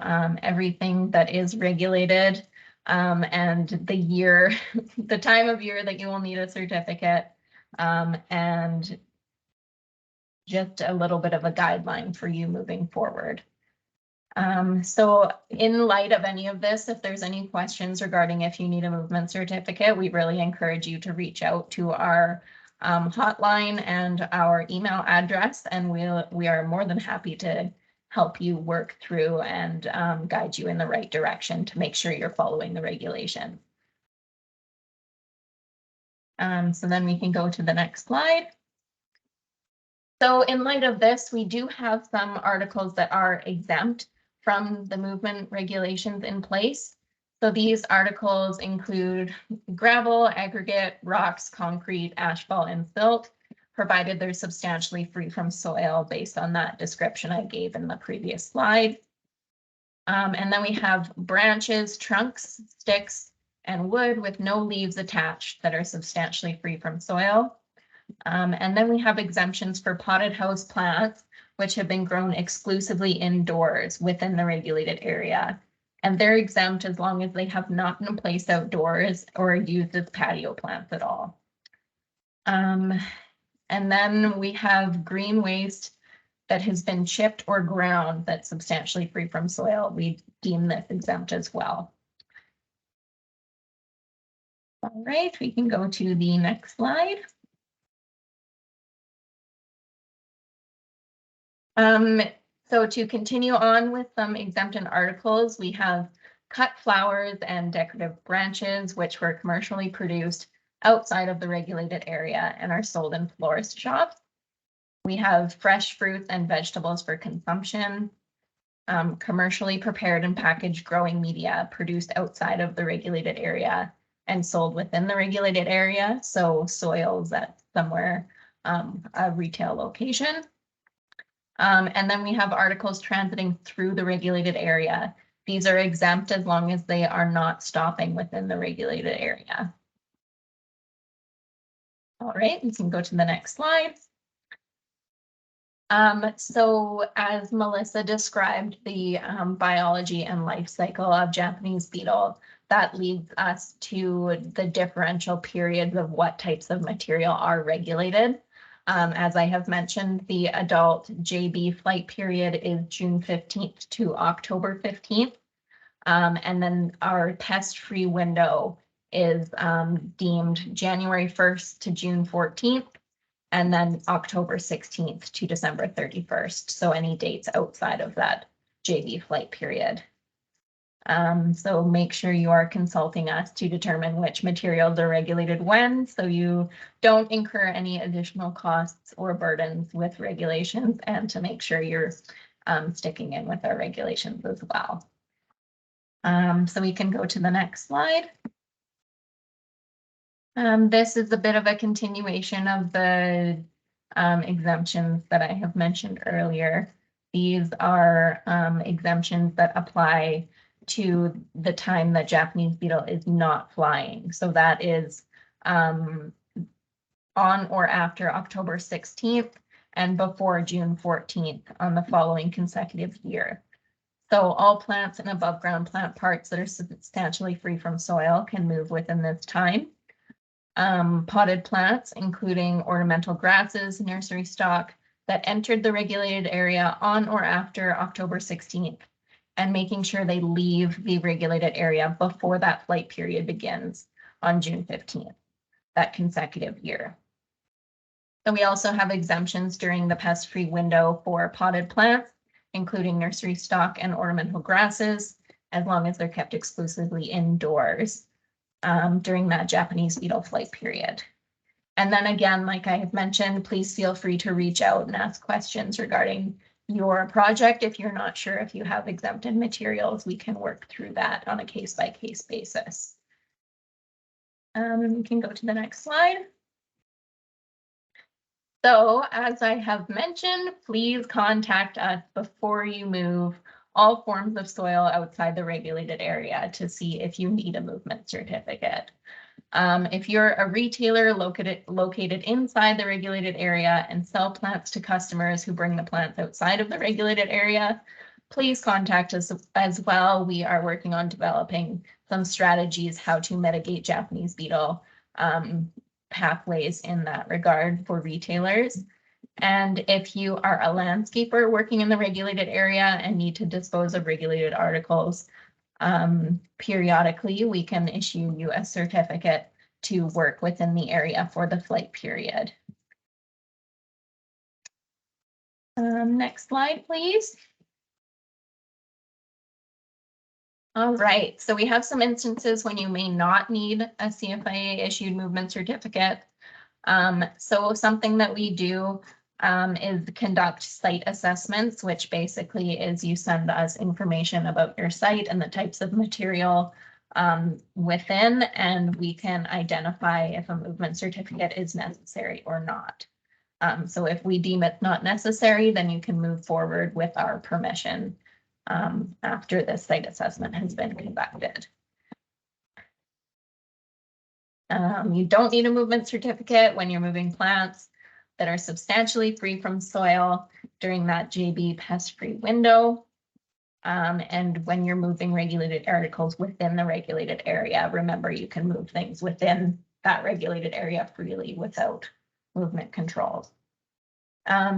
everything that is regulated and the year, the time of year that you will need a certificate, and just a little bit of a guideline for you moving forward. So in light of any of this, if there's any questions regarding if you need a movement certificate, we really encourage you to reach out to our hotline and our email address, and we are more than happy to help you work through and guide you in the right direction to make sure you're following the regulation. So then we can go to the next slide. So in light of this, we do have some articles that are exempt from the movement regulations in place. So these articles include gravel, aggregate, rocks, concrete, asphalt, and silt. provided they're substantially free from soil based on that description I gave in the previous slide. And then we have branches, trunks, sticks, and wood with no leaves attached that are substantially free from soil. And then we have exemptions for potted house plants, which have been grown exclusively indoors within the regulated area. And they're exempt as long as they have not been placed outdoors or used as patio plants at all. And then we have green waste that has been chipped or ground that's substantially free from soil. We deem this exempt as well. All right, we can go to the next slide. So to continue on with some exempted articles, we have cut flowers and decorative branches, which were commercially produced outside of the regulated area and are sold in florist shops. We have fresh fruits and vegetables for consumption, commercially prepared and packaged growing media produced outside of the regulated area and sold within the regulated area. So soils at somewhere, a retail location. And then we have articles transiting through the regulated area. These are exempt as long as they are not stopping within the regulated area. All right, we can go to the next slide. So as Melissa described the biology and life cycle of Japanese beetle, that leads us to the differential periods of what types of material are regulated. As I have mentioned, the adult JB flight period is June 15th to October 15th. And then our pest-free window is deemed January 1st to June 14th, and then October 16th to December 31st. So any dates outside of that JB flight period. So make sure you are consulting us to determine which materials are regulated when, so you don't incur any additional costs or burdens with regulations, and to make sure you're sticking in with our regulations as well. So we can go to the next slide. This is a bit of a continuation of the exemptions that I have mentioned earlier. These are exemptions that apply to the time that Japanese beetle is not flying. So that is on or after October 16th and before June 14th on the following consecutive year. So all plants and above ground plant parts that are substantially free from soil can move within this time. Potted plants, including ornamental grasses, nursery stock that entered the regulated area on or after October 16th, and making sure they leave the regulated area before that flight period begins on June 15th, that consecutive year. So we also have exemptions during the pest-free window for potted plants, including nursery stock and ornamental grasses, as long as they're kept exclusively indoors during that Japanese beetle flight period. And then again, like I have mentioned, please feel free to reach out and ask questions regarding your project. If you're not sure if you have exempted materials, we can work through that on a case-by-case basis. We can go to the next slide. So as I have mentioned, please contact us before you move all forms of soil outside the regulated area to see if you need a movement certificate. If you're a retailer located inside the regulated area and sell plants to customers who bring the plants outside of the regulated area, please contact us as well. We are working on developing some strategies how to mitigate Japanese beetle pathways in that regard for retailers. And if you are a landscaper working in the regulated area and need to dispose of regulated articles periodically, we can issue you a certificate to work within the area for the flight period. Next slide, please. All right, so we have some instances when you may not need a CFIA issued movement certificate. So something that we do is conduct site assessments, which basically is you send us information about your site and the types of material within, and we can identify if a movement certificate is necessary or not. So if we deem it not necessary, then you can move forward with our permission after the site assessment has been conducted. You don't need a movement certificate when you're moving plants that are substantially free from soil during that JB pest-free window. And when you're moving regulated articles within the regulated area, remember you can move things within that regulated area freely without movement controls.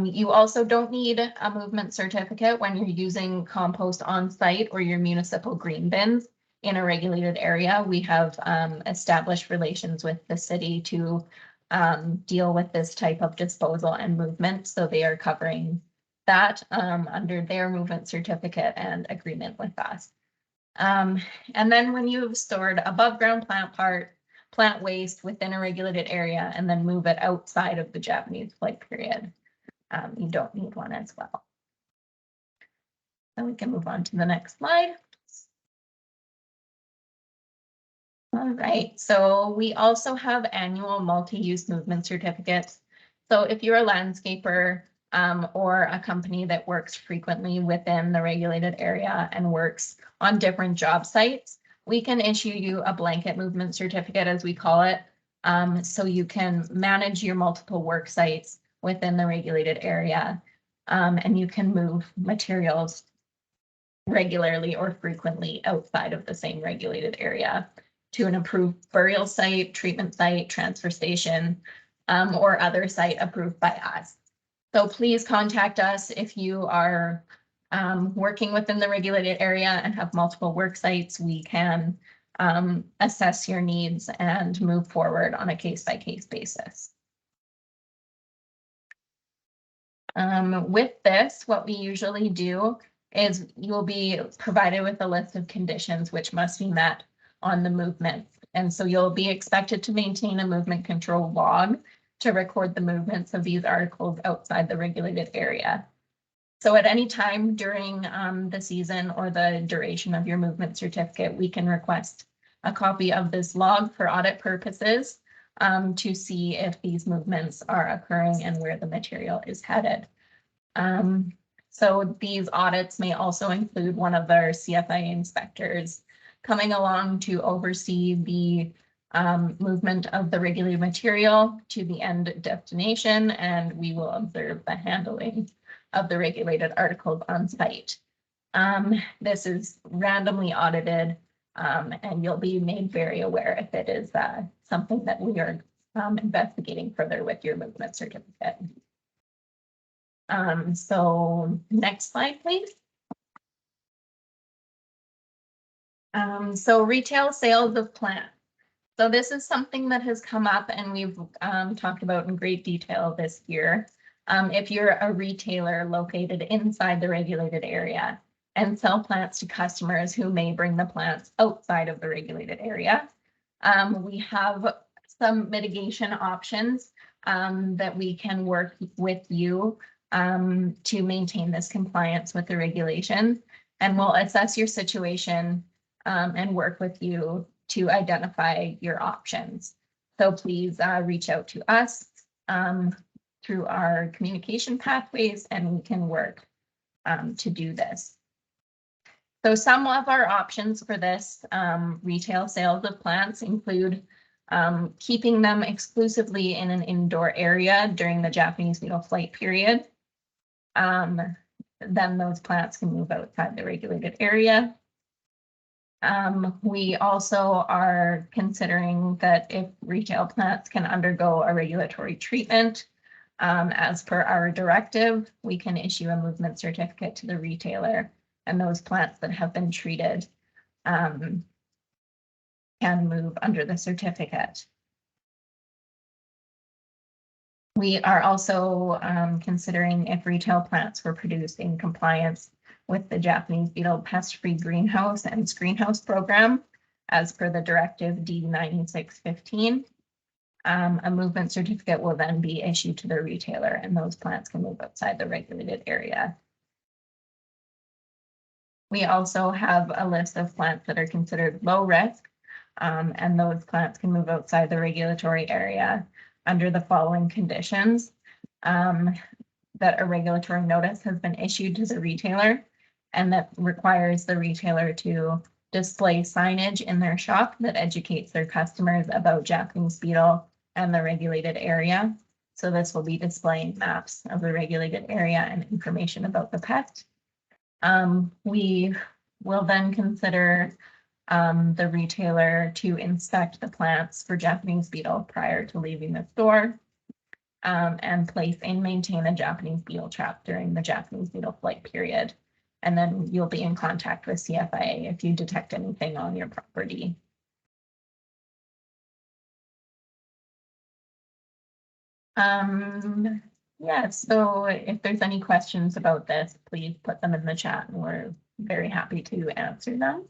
You also don't need a movement certificate when you're using compost on site or your municipal green bins in a regulated area. We have established relations with the city to deal with this type of disposal and movement. So they are covering that under their movement certificate and agreement with us. And then when you've stored above ground plant waste within a regulated area and then move it outside of the Japanese flight period, you don't need one as well. Then we can move on to the next slide. All right, so we also have annual multi-use movement certificates. So if you're a landscaper or a company that works frequently within the regulated area and works on different job sites, we can issue you a blanket movement certificate, as we call it, so you can manage your multiple work sites within the regulated area, and you can move materials regularly or frequently outside of the same regulated area to an approved burial site, treatment site, transfer station, or other site approved by us. So please contact us if you are working within the regulated area and have multiple work sites. We can assess your needs and move forward on a case-by-case basis. With this, what we usually do is you'll be provided with a list of conditions which must be met on the movement. And so you'll be expected to maintain a movement control log to record the movements of these articles outside the regulated area. So at any time during the season or the duration of your movement certificate, we can request a copy of this log for audit purposes to see if these movements are occurring and where the material is headed. So these audits may also include one of our CFIA inspectors coming along to oversee the movement of the regulated material to the end destination, and we will observe the handling of the regulated articles on site. This is randomly audited, and you'll be made very aware if it is something that we are investigating further with your movement certificate. So next slide, please. So retail sales of plants. So this is something that has come up and we've talked about in great detail this year. If you're a retailer located inside the regulated area and sell plants to customers who may bring the plants outside of the regulated area, we have some mitigation options that we can work with you to maintain this compliance with the regulations, and we'll assess your situation and work with you to identify your options. So please reach out to us through our communication pathways, and we can work to do this. So some of our options for this retail sales of plants include keeping them exclusively in an indoor area during the Japanese beetle flight period. Then those plants can move outside the regulated area. We also are considering that if retail plants can undergo a regulatory treatment, as per our directive, we can issue a movement certificate to the retailer, and those plants that have been treated can move under the certificate. We are also considering if retail plants were produced in compliance with the Japanese beetle pest-free greenhouse and screenhouse program, as per the directive D9615. A movement certificate will then be issued to the retailer, and those plants can move outside the regulated area. We also have a list of plants that are considered low risk, and those plants can move outside the regulatory area under the following conditions. that a regulatory notice has been issued to the retailer, and that requires the retailer to display signage in their shop that educates their customers about Japanese beetle and the regulated area. So this will be displaying maps of the regulated area and information about the pest. We will then consider the retailer to inspect the plants for Japanese beetle prior to leaving the store, and place and maintain a Japanese beetle trap during the Japanese beetle flight period. And then you'll be in contact with CFIA if you detect anything on your property. Yeah, so if there's any questions about this, please put them in the chat and we're very happy to answer them.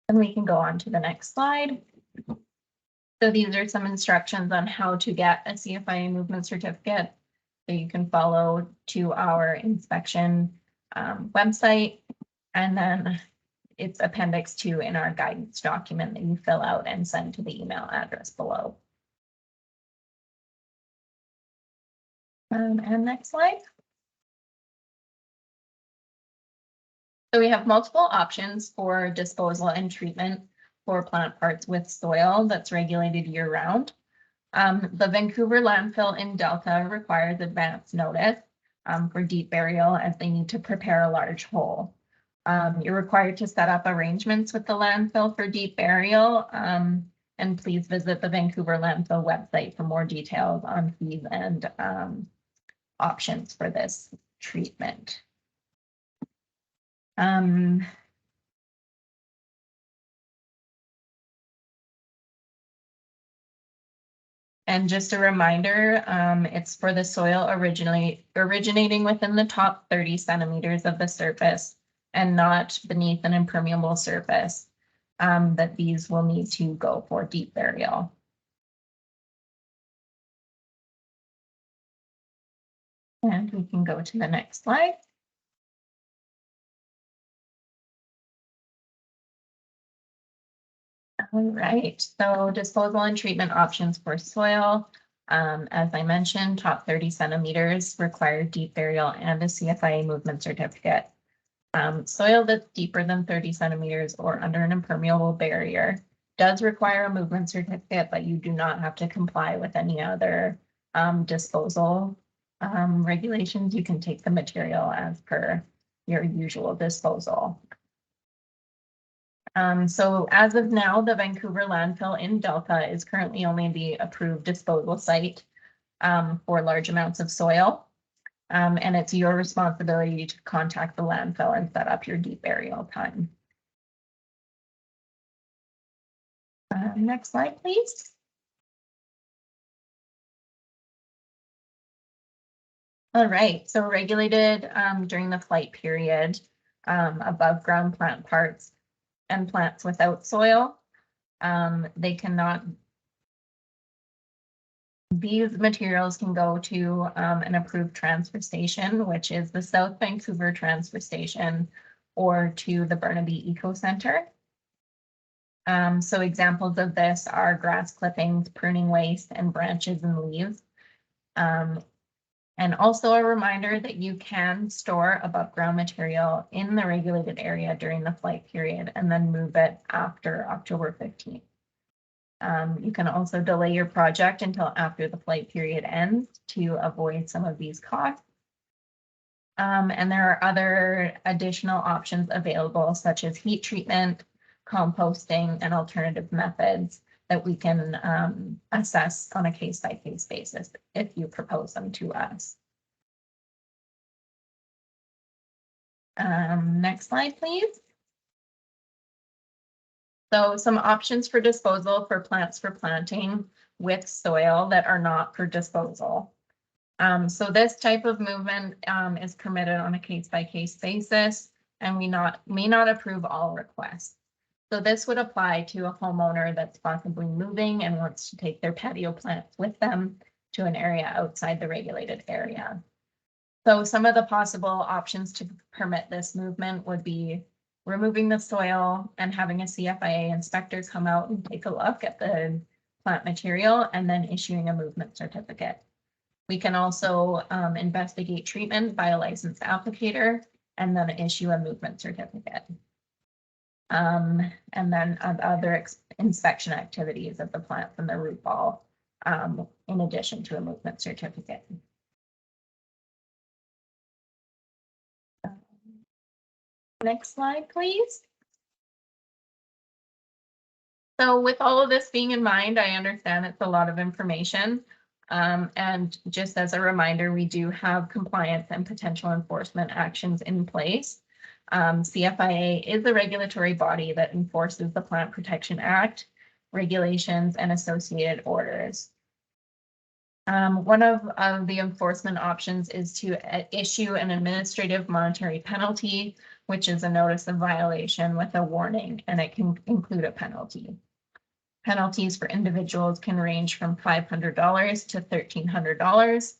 And we can go on to the next slide. So these are some instructions on how to get a CFIA movement certificate. So you can follow to our inspection website, and then it's Appendix 2 in our guidance document that you fill out and send to the email address below. And next slide. So we have multiple options for disposal and treatment for plant parts with soil that's regulated year-round. The Vancouver landfill in Delta requires advance notice for deep burial, as they need to prepare a large hole. You're required to set up arrangements with the landfill for deep burial, and please visit the Vancouver landfill website for more details on fees and options for this treatment. And just a reminder, it's for the soil originating within the top 30 centimeters of the surface and not beneath an impermeable surface, that these will need to go for deep burial. And we can go to the next slide. All right, so disposal and treatment options for soil. As I mentioned, top 30 centimeters require deep burial and a CFIA movement certificate. Soil that's deeper than 30 centimeters or under an impermeable barrier does require a movement certificate, but you do not have to comply with any other disposal regulations. You can take the material as per your usual disposal. So as of now, the Vancouver landfill in Delta is currently only the approved disposal site for large amounts of soil. And it's your responsibility to contact the landfill and set up your deep burial time. Next slide, please. All right, so regulated during the flight period, above ground plant parts and plants without soil. They cannot, these materials can go to an approved transfer station, which is the South Vancouver Transfer Station, or to the Burnaby Eco Center. So examples of this are grass clippings, pruning waste, and branches and leaves. And also a reminder that you can store above ground material in the regulated area during the flight period and then move it after October 15th. You can also delay your project until after the flight period ends to avoid some of these costs. And there are other additional options available, such as heat treatment, composting, and alternative methods that we can assess on a case-by-case basis if you propose them to us. Next slide, please. So some options for disposal for plants for planting with soil that are not for disposal. So this type of movement is permitted on a case-by-case basis, and we may not approve all requests. So this would apply to a homeowner that's possibly moving and wants to take their patio plants with them to an area outside the regulated area. So some of the possible options to permit this movement would be removing the soil and having a CFIA inspector come out and take a look at the plant material and then issuing a movement certificate. We can also investigate treatment by a licensed applicator and then issue a movement certificate. And then other inspection activities of the plant from the root ball, in addition to a movement certificate. Next slide, please. So with all of this being in mind, I understand it's a lot of information. And just as a reminder, we do have compliance and potential enforcement actions in place. CFIA is the regulatory body that enforces the Plant Protection Act, regulations, and associated orders. One of the enforcement options is to issue an administrative monetary penalty, which is a notice of violation with a warning, and it can include a penalty. Penalties for individuals can range from $500 to $1,300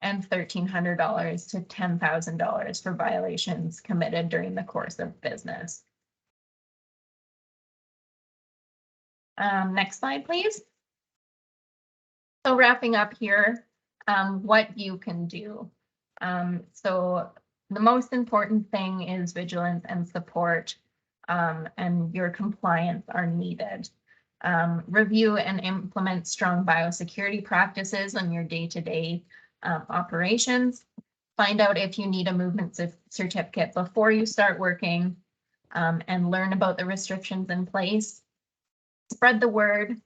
and $1,300 to $10,000 for violations committed during the course of business. Next slide, please. So wrapping up here, what you can do. So the most important thing is vigilance and support, and your compliance are needed. Review and implement strong biosecurity practices on your day-to-day operations. Find out if you need a movement certificate before you start working, and learn about the restrictions in place. Spread the word.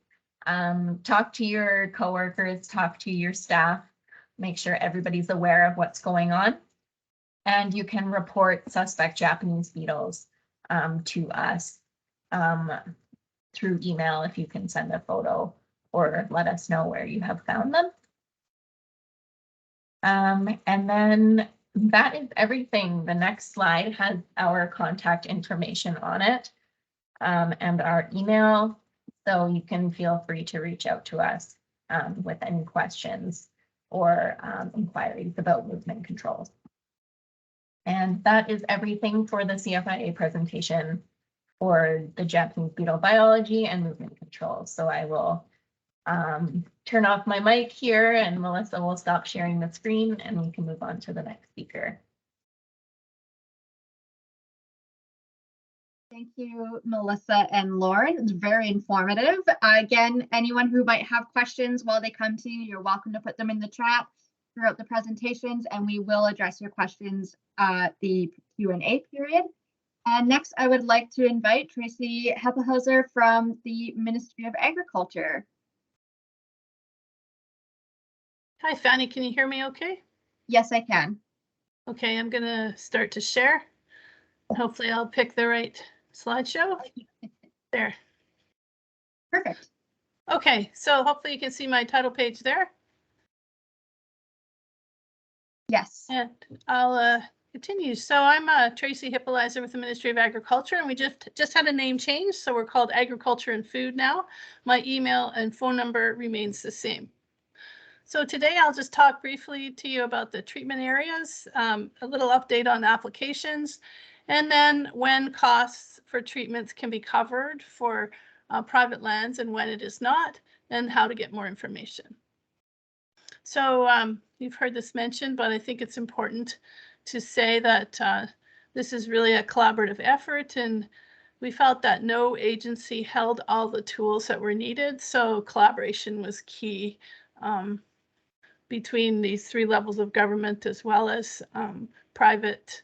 Talk to your coworkers, talk to your staff, make sure everybody's aware of what's going on. And you can report suspect Japanese beetles to us through email if you can send a photo or let us know where you have found them. And then that is everything. The next slide has our contact information on it, and our email. So you can feel free to reach out to us with any questions or inquiries about movement controls. And that is everything for the CFIA presentation for the Japanese beetle biology and movement controls. So I will turn off my mic here, and Melissa will stop sharing the screen, and we can move on to the next speaker. Thank you, Melissa and Lauren. It's very informative. Again, anyone who might have questions while they come to you, you're welcome to put them in the chat throughout the presentations, and we will address your questions at the Q&A period. And next, I would like to invite Tracy Heppelhauser from the Ministry of Agriculture. Hi, Fanny, can you hear me okay? Yes, I can. Okay, I'm gonna start to share. Hopefully I'll pick the right slideshow. There. Perfect. Okay, so hopefully you can see my title page there. Yes. And I'll continue. So I'm Tracy Heppelhauser with the Ministry of Agriculture, and we just had a name change, so we're called Agriculture and Food now. My email and phone number remains the same. So today I'll just talk briefly to you about the treatment areas, a little update on applications, and then when costs for treatments can be covered for private lands and when it is not, and how to get more information. So you've heard this mentioned, but I think it's important to say that this is really a collaborative effort, and we felt that no agency held all the tools that were needed, so collaboration was key between these three levels of government, as well as private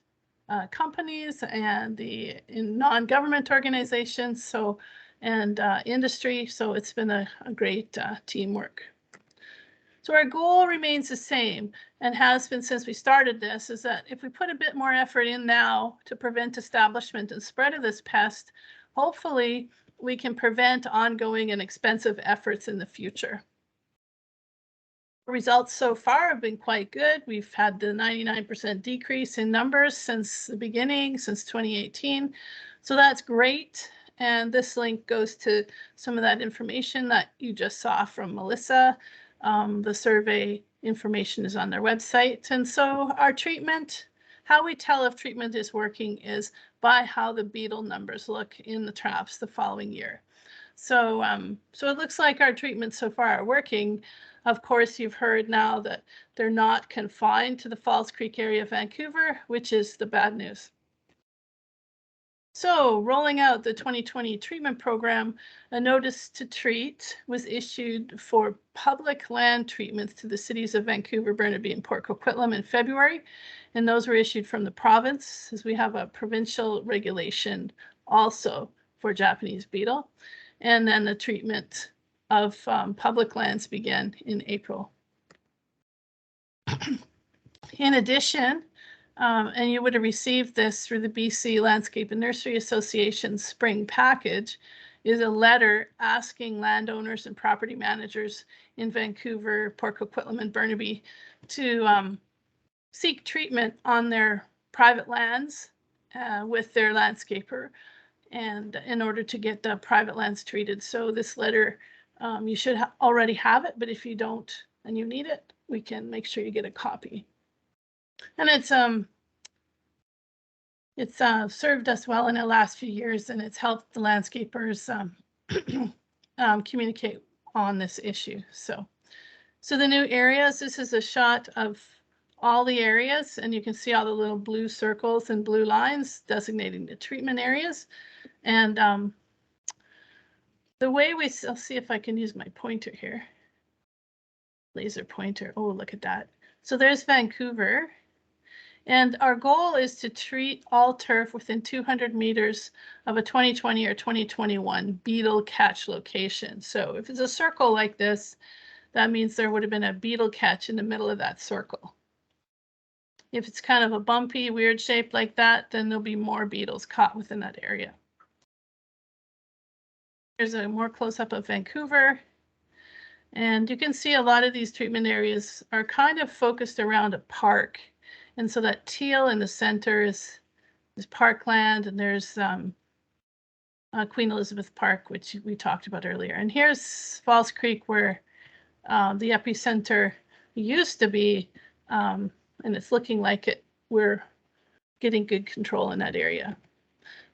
companies and the non-government organizations, so and industry. So it's been a great teamwork. So our goal remains the same, and has been since we started this, is that if we put a bit more effort in now to prevent establishment and spread of this pest, hopefully we can prevent ongoing and expensive efforts in the future. Results so far have been quite good. We've had the 99% decrease in numbers since the beginning, since 2018. So that's great. And this link goes to some of that information that you just saw from Melissa. The survey information is on their website. And so our treatment how we tell if treatment is working is by how the beetle numbers look in the traps the following year. So, so it looks like our treatments so far are working. Of course, you've heard now that they're not confined to the Falls Creek area of Vancouver, which is the bad news. So, rolling out the 2020 treatment program, a notice to treat was issued for public land treatments to the cities of Vancouver, Burnaby, and Port Coquitlam in February. And those were issued from the province, as we have a provincial regulation also for Japanese beetle. And then the treatment of public lands began in April. In addition, and you would have received this through the BC Landscape and Nursery Association spring package, is a letter asking landowners and property managers in Vancouver, Port Coquitlam, and Burnaby to seek treatment on their private lands with their landscaper, and in order to get the private lands treated. So this letter, you should already have it, but if you don't and you need it, we can make sure you get a copy. And it's served us well in the last few years, and it's helped the landscapers communicate on this issue. So the new areas, this is a shot of all the areas, and you can see all the little blue circles and blue lines designating the treatment areas. And the way I'll see if I can use my pointer here. Laser pointer. Oh, look at that. So there's Vancouver. And our goal is to treat all turf within 200 meters of a 2020 or 2021 beetle catch location. So if it's a circle like this, that means there would have been a beetle catch in the middle of that circle. If it's kind of a bumpy, weird shape like that, then there'll be more beetles caught within that area. Here's a more close-up of Vancouver. And you can see a lot of these treatment areas are kind of focused around a park. And so that teal in the center is parkland, and there's Queen Elizabeth Park, which we talked about earlier. And here's Falls Creek, where the epicenter used to be, and it's looking like we're getting good control in that area.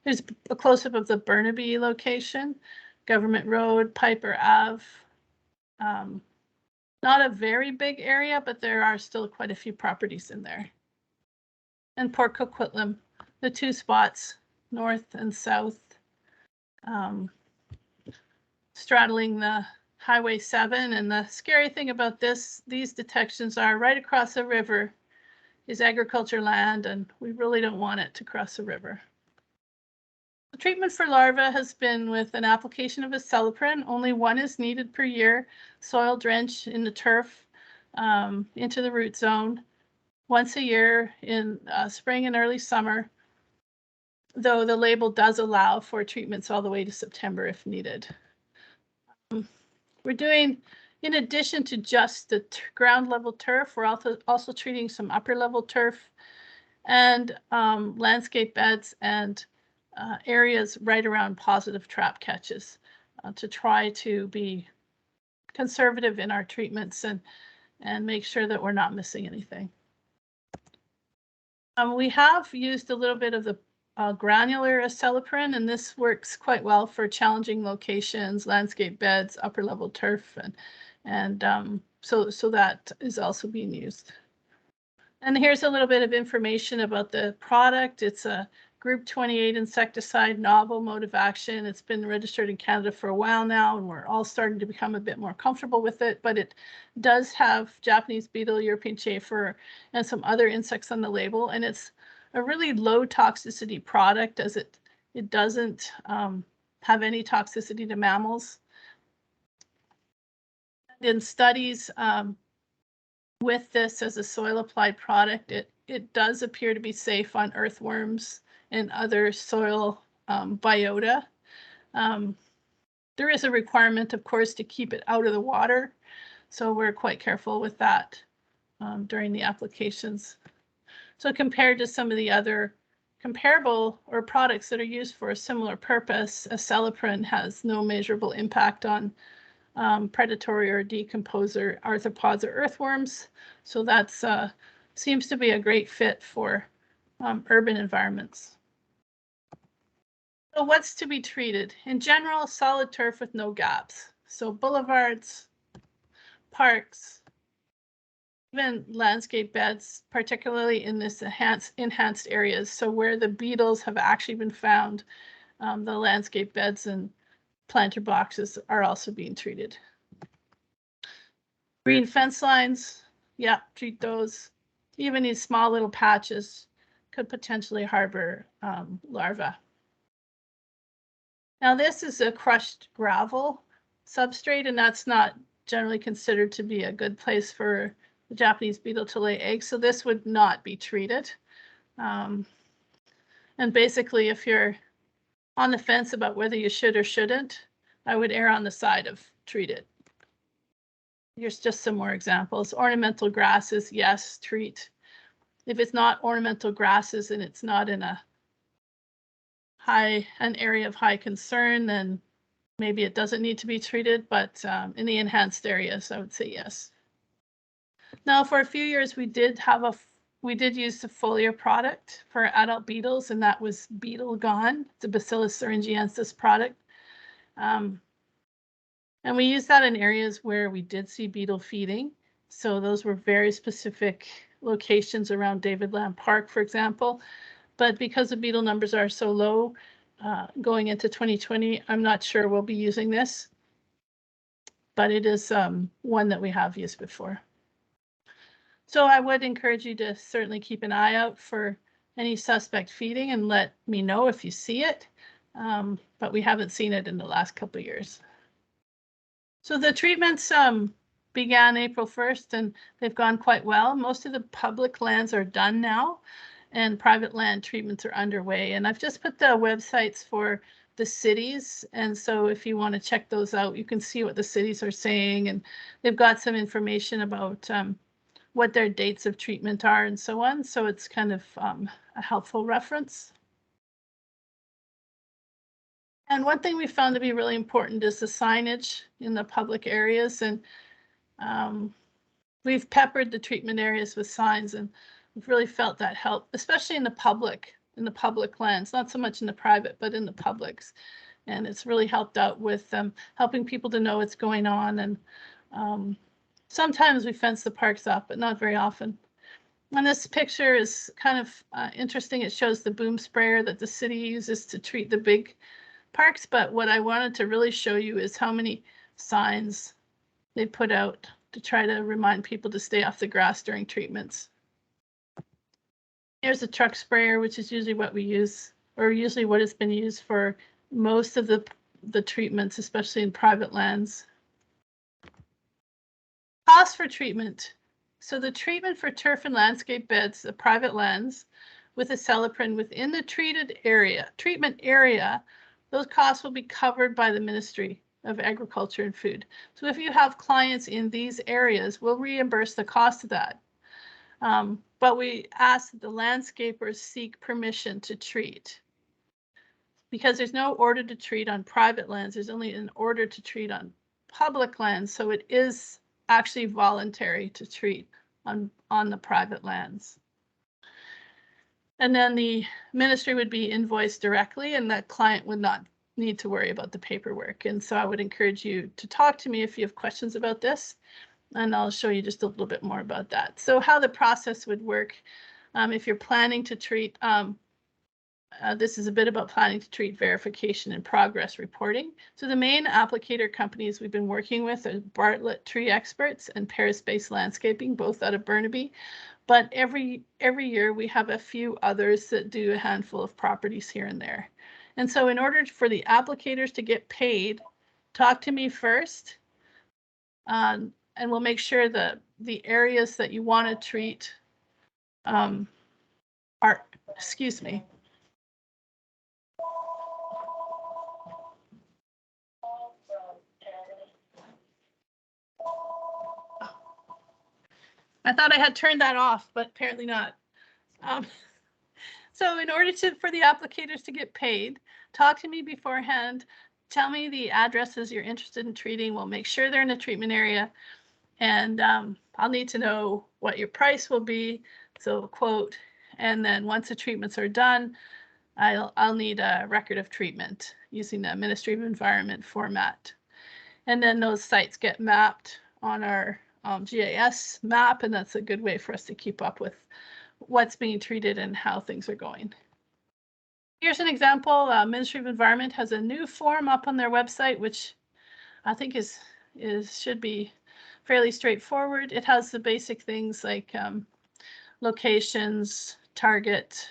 There's a close-up of the Burnaby location, Government Road, Piper Ave. Not a very big area, but there are still quite a few properties in there. And Port Coquitlam, the two spots, north and south, straddling the Highway 7. And the scary thing about these detections are right across the river is agriculture land, and we really don't want it to cross the river. The treatment for larvae has been with an application of acelepryn. Only one is needed per year. Soil drench in the turf into the root zone once a year in spring and early summer, though the label does allow for treatments all the way to September if needed. We're doing, in addition to just the ground level turf, we're also treating some upper level turf and landscape beds and areas right around positive trap catches to try to be conservative in our treatments and make sure that we're not missing anything. We have used a little bit of the granular acelepryn, and this works quite well for challenging locations, landscape beds, upper level turf, and so that is also being used. And here's a little bit of information about the product. It's a Group 28 insecticide, novel mode of action. It's been registered in Canada for a while now, and we're all starting to become a bit more comfortable with it, but it does have Japanese beetle, European chafer, and some other insects on the label. And it's a really low toxicity product, as it doesn't have any toxicity to mammals. In studies with this as a soil applied product, it does appear to be safe on earthworms and other soil biota. There is a requirement, of course, to keep it out of the water, so we're quite careful with that during the applications. So compared to some of the other comparable or products that are used for a similar purpose, acelepryn has no measurable impact on predatory or decomposer arthropods or earthworms. So that's seems to be a great fit for urban environments. So what's to be treated? In general, solid turf with no gaps. So boulevards, parks, even landscape beds, particularly in this enhanced areas. So where the beetles have actually been found, the landscape beds and planter boxes are also being treated. Green fence lines, yeah, treat those. Even these small little patches could potentially harbor larvae. Now this is a crushed gravel substrate, and that's not generally considered to be a good place for the Japanese beetle to lay eggs, so this would not be treated. And basically, if you're on the fence about whether you should or shouldn't, I would err on the side of treat it. Here's just some more examples. Ornamental grasses, yes, treat. If it's not ornamental grasses and it's not in an area of high concern, then maybe it doesn't need to be treated, but in the enhanced areas, I would say yes. Now, for a few years, we did use the foliar product for adult beetles, and that was Beetle Gone, the Bacillus thuringiensis product. And we used that in areas where we did see beetle feeding. So those were very specific locations around David Lamb Park, for example. But because the beetle numbers are so low going into 2020, I'm not sure we'll be using this. But it is one that we have used before. So I would encourage you to certainly keep an eye out for any suspect feeding and let me know if you see it. But we haven't seen it in the last couple of years. So the treatments began April 1st, and they've gone quite well. Most of the public lands are done now, and private land treatments are underway. And I've just put the websites for the cities, and so if you want to check those out, you can see what the cities are saying, and they've got some information about what their dates of treatment are and so on. So it's kind of a helpful reference. And one thing we found to be really important is the signage in the public areas. And we've peppered the treatment areas with signs, and we've really felt that help, especially in the public lands, not so much in the private, but in the publics. And it's really helped out with helping people to know what's going on. And sometimes we fence the parks off, but not very often. And this picture is kind of interesting. It shows the boom sprayer that the city uses to treat the big parks, but what I wanted to really show you is how many signs they put out to try to remind people to stay off the grass during treatments. Here's a truck sprayer, which is usually what we use, or usually what has been used for most of the treatments, especially in private lands. Cost for treatment. So the treatment for turf and landscape beds, the private lands, with a acelepryn within the treatment area, those costs will be covered by the Ministry of Agriculture and Food. So if you have clients in these areas, we'll reimburse the cost of that. But we ask that the landscapers seek permission to treat. Because there's no order to treat on private lands, there's only an order to treat on public lands. So it is actually voluntary to treat on the private lands. And then the ministry would be invoiced directly, and that client would not need to worry about the paperwork. And so I would encourage you to talk to me if you have questions about this, and I'll show you just a little bit more about that. So how the process would work if you're planning to treat, this is a bit about planning to treat verification and progress reporting. So the main applicator companies we've been working with are Bartlett Tree Experts and Paris-Based Landscaping, both out of Burnaby. But every year we have a few others that do a handful of properties here and there. And so in order for the applicators to get paid, talk to me first, and we'll make sure that the areas that you want to treat are, excuse me. I thought I had turned that off, but apparently not. So in order for the applicators to get paid, talk to me beforehand. Tell me the addresses you're interested in treating. We'll make sure they're in a treatment area. And I'll need to know what your price will be. So quote, And then once the treatments are done, I'll need a record of treatment using the Ministry of Environment format. And then those sites get mapped on our GIS map, and that's a good way for us to keep up with what's being treated and how things are going. Here's an example. Ministry of Environment has a new form up on their website, which I think should be fairly straightforward. It has the basic things like locations, target,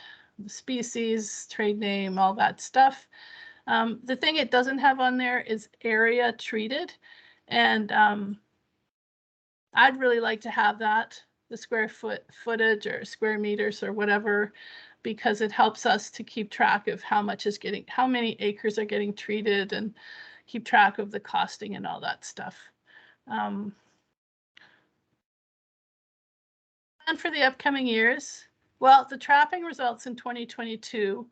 species, trade name, all that stuff. The thing it doesn't have on there is area treated. And I'd really like to have that, the square footage or square meters or whatever, because it helps us to keep track of how many acres are getting treated and keep track of the costing and all that stuff. And for the upcoming years, well, the trapping results in 2022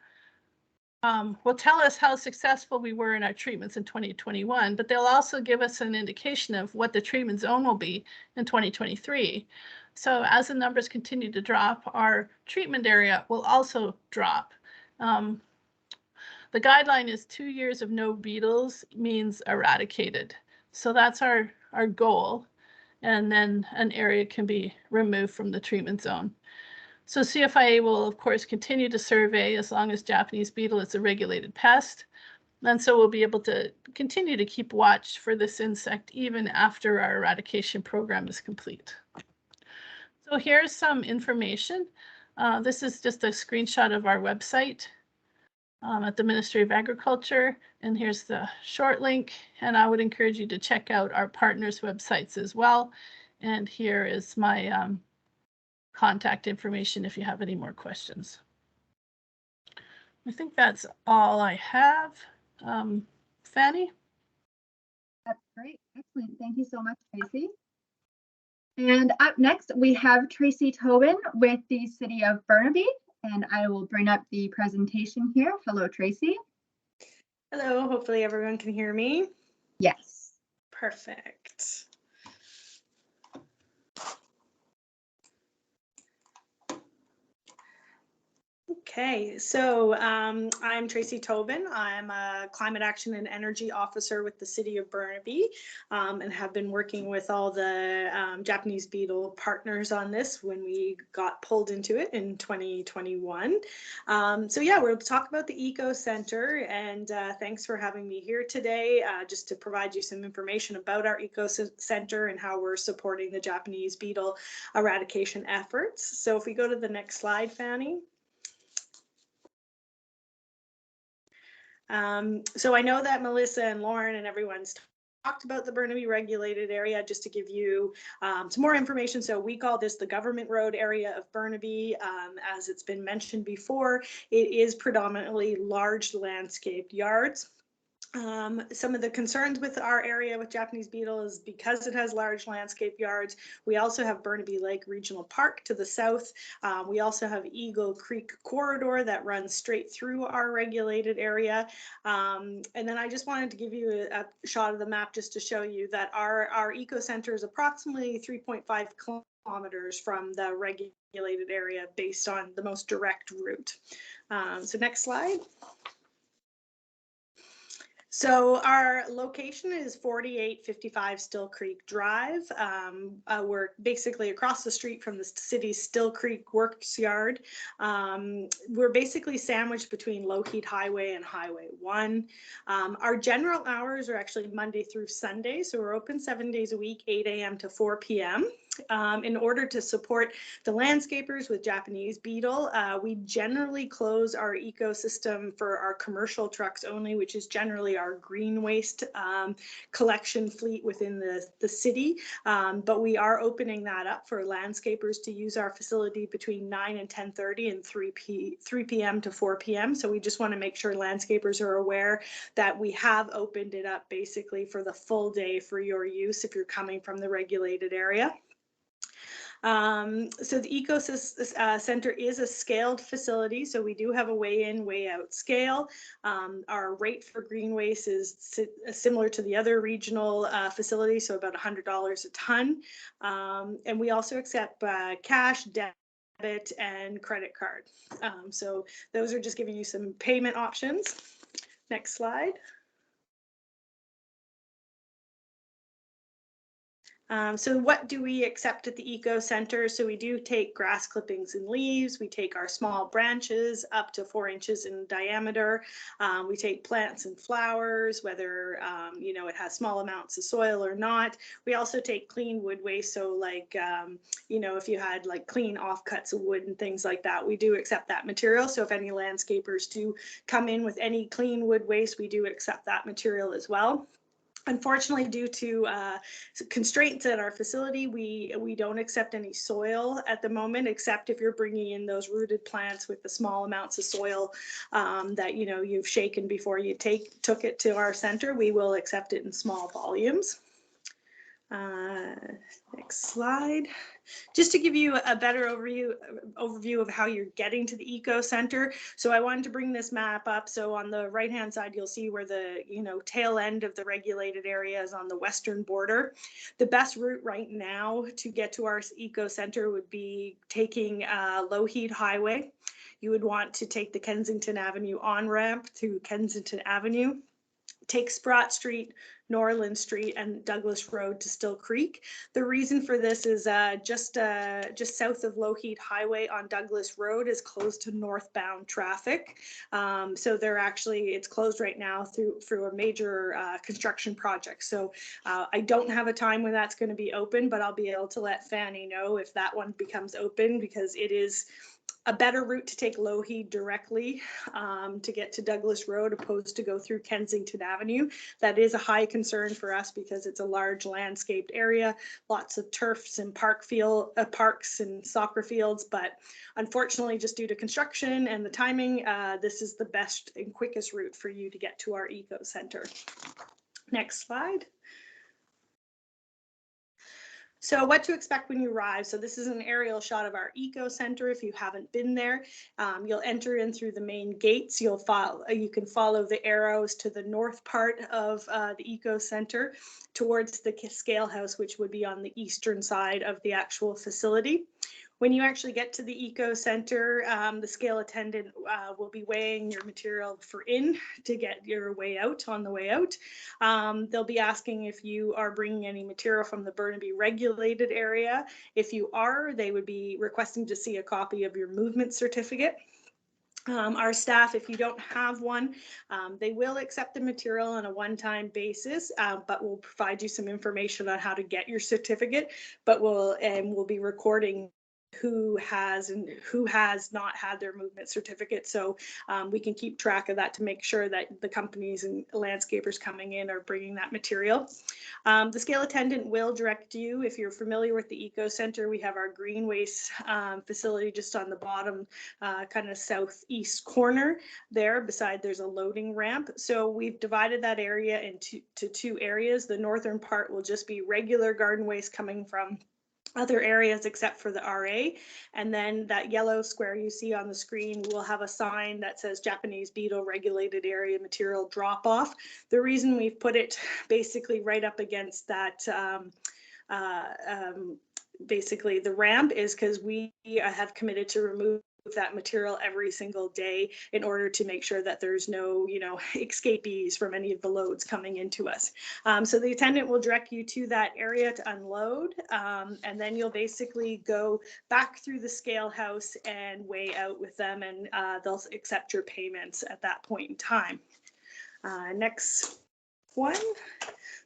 will tell us how successful we were in our treatments in 2021, but they'll also give us an indication of what the treatment zone will be in 2023. So as the numbers continue to drop, our treatment area will also drop. The guideline is 2 years of no beetles means eradicated. So that's our goal. And then an area can be removed from the treatment zone. So CFIA will, of course, continue to survey as long as Japanese beetle is a regulated pest. And so we'll be able to continue to keep watch for this insect even after our eradication program is complete. So here's some information. This is just a screenshot of our website at the Ministry of Agriculture. And here's the short link. And I would encourage you to check out our partners' websites as well. And here is my contact information if you have any more questions. I think that's all I have. Fanny? That's great. Excellent. Thank you so much, Tracy. And up next, we have Tracy Tobin with the City of Burnaby, and I will bring up the presentation here. Hello, Tracy. Hello, hopefully everyone can hear me. Yes. Perfect. Okay, so I'm Tracy Tobin. I'm a Climate Action and Energy Officer with the City of Burnaby and have been working with all the Japanese beetle partners on this when we got pulled into it in 2021. So yeah, we'll talk about the Eco Center, and thanks for having me here today just to provide you some information about our Eco Center and how we're supporting the Japanese beetle eradication efforts. So if we go to the next slide, Fanny. So I know that Melissa and Lauren and everyone's talked about the Burnaby regulated area. Just to give you some more information, so we call this the government road area of Burnaby. As it's been mentioned before, it is predominantly large landscaped yards. Some of the concerns with our area with Japanese beetle is because it has large landscape yards. We also have Burnaby Lake Regional Park to the south. We also have Eagle Creek corridor that runs straight through our regulated area. And then I just wanted to give you a shot of the map just to show you that our eco center is approximately 3.5 kilometers from the regulated area based on the most direct route. So next slide. So our location is 4855 Still Creek Drive. We're basically across the street from the city's Still Creek Works Yard. We're basically sandwiched between Lougheed Highway and Highway 1. Our general hours are actually Monday through Sunday, so we're open 7 days a week, 8 a.m. to 4 p.m. In order to support the landscapers with Japanese beetle, we generally close our ecosystem for our commercial trucks only, which is generally our green waste collection fleet within the city. But we are opening that up for landscapers to use our facility between 9 and 10:30 and 3 p.m. to 4 p.m. So we just want to make sure landscapers are aware that we have opened it up basically for the full day for your use if you're coming from the regulated area. So the Eco Center is a scaled facility, so we do have a weigh in, weigh out scale. Our rate for green waste is similar to the other regional facilities, so about $100 a ton. And we also accept cash, debt, debit and credit card. So those are just giving you some payment options. Next slide. So what do we accept at the Eco Center? So we do take grass clippings and leaves. We take our small branches up to 4 inches in diameter. We take plants and flowers, whether you know, it has small amounts of soil or not. We also take clean wood waste. So like, you know, if you had like clean offcuts of wood and things like that, we do accept that material. So if any landscapers do come in with any clean wood waste, we do accept that material as well. Unfortunately, due to constraints at our facility, we don't accept any soil at the moment, except if you're bringing in those rooted plants with the small amounts of soil that, you know, you've shaken before you took it to our center. We will accept it in small volumes. Next slide. Just to give you a better overview of how you're getting to the Eco Center. So I wanted to bring this map up. So on the right hand side, you'll see where the, you know, tail end of the regulated area is on the western border. The best route right now to get to our Eco Center would be taking Lougheed Highway. You would want to take the Kensington Avenue on-ramp to Kensington Avenue, take Sprott Street, Norland Street, and Douglas Road to Still Creek. The reason for this is just south of Lougheed Highway on Douglas Road is closed to northbound traffic. So it's closed right now through a major construction project. So I don't have a time when that's going to be open, but I'll be able to let Fanny know if that one becomes open, because it is a better route to take Lougheed directly to get to Douglas Road, opposed to go through Kensington Avenue. That is a high concern for us because it's a large landscaped area, lots of turfs and parks and soccer fields. But unfortunately, just due to construction and the timing, this is the best and quickest route for you to get to our Eco Center. Next slide. So what to expect when you arrive. So this is an aerial shot of our Eco Center. If you haven't been there, you'll enter in through the main gates. You can follow the arrows to the north part of the Eco Center towards the scale house, which would be on the eastern side of the actual facility. When you actually get to the Eco Center, the scale attendant will be weighing your material to get your way out on the way out. They'll be asking if you are bringing any material from the Burnaby regulated area. If you are, they would be requesting to see a copy of your movement certificate. Our staff, if you don't have one, they will accept the material on a one-time basis, but we'll provide you some information on how to get your certificate, but we'll be recording who has and who has not had their movement certificate, so we can keep track of that to make sure that the companies and landscapers coming in are bringing that material. The scale attendant will direct you. If you're familiar with the Eco Center, we have our green waste facility just on the bottom kind of southeast corner there. Beside, there's a loading ramp. So we've divided that area into two areas. The northern part will just be regular garden waste coming from other areas except for the RA, and then that yellow square you see on the screen will have a sign that says Japanese beetle regulated area material drop off. The reason we've put it basically right up against that basically the ramp is because we have committed to remove that material every single day in order to make sure that there's no, you know, escapees from any of the loads coming into us. So the attendant will direct you to that area to unload, and then you'll basically go back through the scale house and weigh out with them, and they'll accept your payments at that point in time. Next one.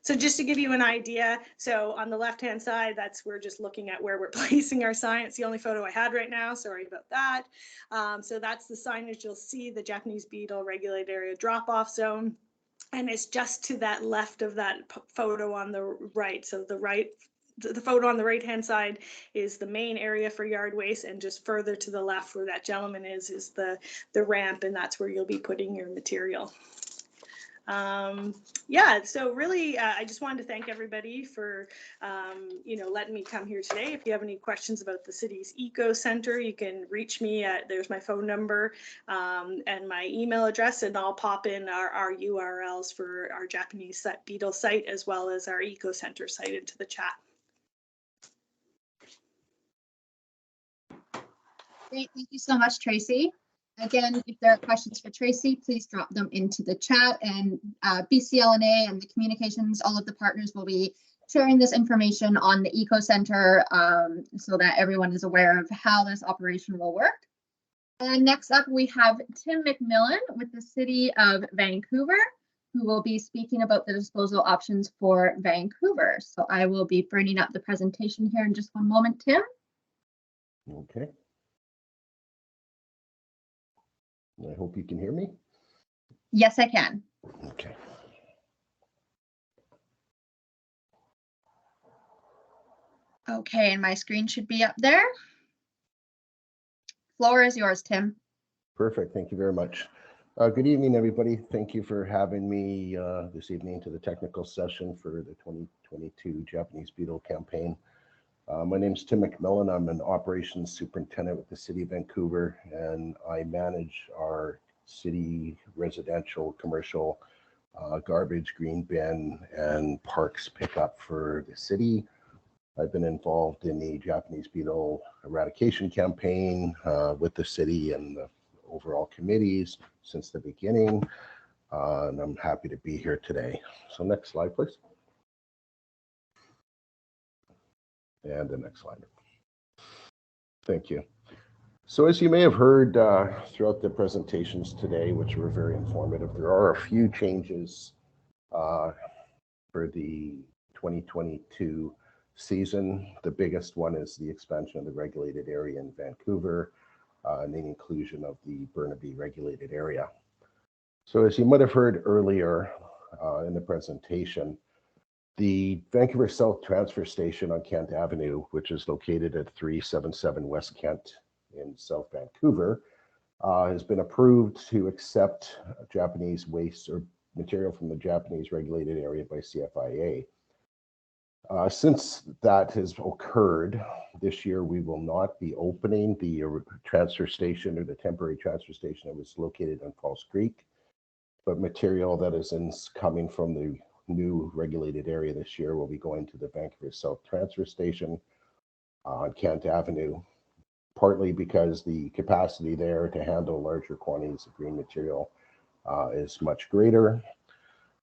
So just to give you an idea, so on the left-hand side, we're just looking at where we're placing our sign. It's the only photo I had right now, sorry about that. So that's the signage you'll see, the Japanese beetle regulated area drop-off zone. And it's just to that left of that photo on the right. So the photo on the right-hand side is the main area for yard waste, and just further to the left where that gentleman is the ramp, and that's where you'll be putting your material. Yeah, so really, I just wanted to thank everybody for, you know, letting me come here today. If you have any questions about the city's Eco Center, you can reach me there's my phone number and my email address, and I'll pop in our URLs for our Japanese beetle site as well as our Eco Center site into the chat. Great, thank you so much, Tracy. Again, if there are questions for Tracy, please drop them into the chat, and BCLNA and the communications, all of the partners will be sharing this information on the Eco Center so that everyone is aware of how this operation will work. And next up, we have Tim McMillan with the City of Vancouver, who will be speaking about the disposal options for Vancouver. So I will be bringing up the presentation here in just one moment, Tim. Okay. I hope you can hear me. Yes, I can. Okay. Okay, and my screen should be up there. Floor is yours, Tim. Perfect. Thank you very much. Good evening, everybody. Thank you for having me this evening to the technical session for the 2022 Japanese Beetle campaign. My name is Tim McMillan. I'm an operations superintendent with the City of Vancouver, and I manage our city residential, commercial, garbage, green bin, and parks pickup for the city. I've been involved in the Japanese Beetle eradication campaign with the city and the overall committees since the beginning, and I'm happy to be here today. So next slide, please. And the next slide. Thank you. So as you may have heard throughout the presentations today, which were very informative, there are a few changes for the 2022 season. The biggest one is the expansion of the regulated area in Vancouver and the inclusion of the Burnaby regulated area. So as you might have heard earlier in the presentation, the Vancouver South Transfer Station on Kent Avenue, which is located at 377 West Kent in South Vancouver, has been approved to accept Japanese waste or material from the Japanese regulated area by CFIA. Since that has occurred, this year we will not be opening the transfer station or the temporary transfer station that was located on False Creek, but material that is coming from the new regulated area this year will be going to the Vancouver South Transfer Station on Kent Avenue, partly because the capacity there to handle larger quantities of green material is much greater.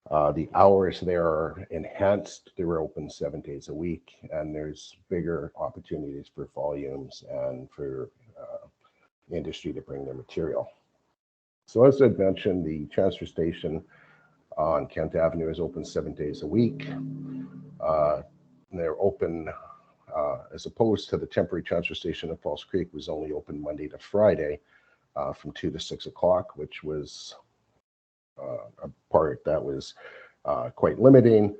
The hours there are enhanced. They were open 7 days a week, and there's bigger opportunities for volumes and for industry to bring their material. So as I mentioned, the transfer station on Kent Avenue is open 7 days a week. They're open as opposed to the temporary transfer station at False Creek was only open Monday to Friday from 2 to 6 o'clock, which was a part that was quite limiting.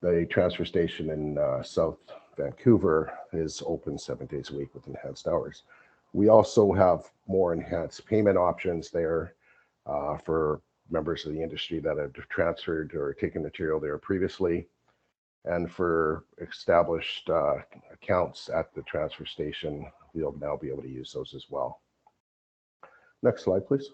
The transfer station in South Vancouver is open 7 days a week with enhanced hours. We also have more enhanced payment options there for members of the industry that have transferred or taken material there previously, and for established accounts at the transfer station, we'll now be able to use those as well. Next slide, please.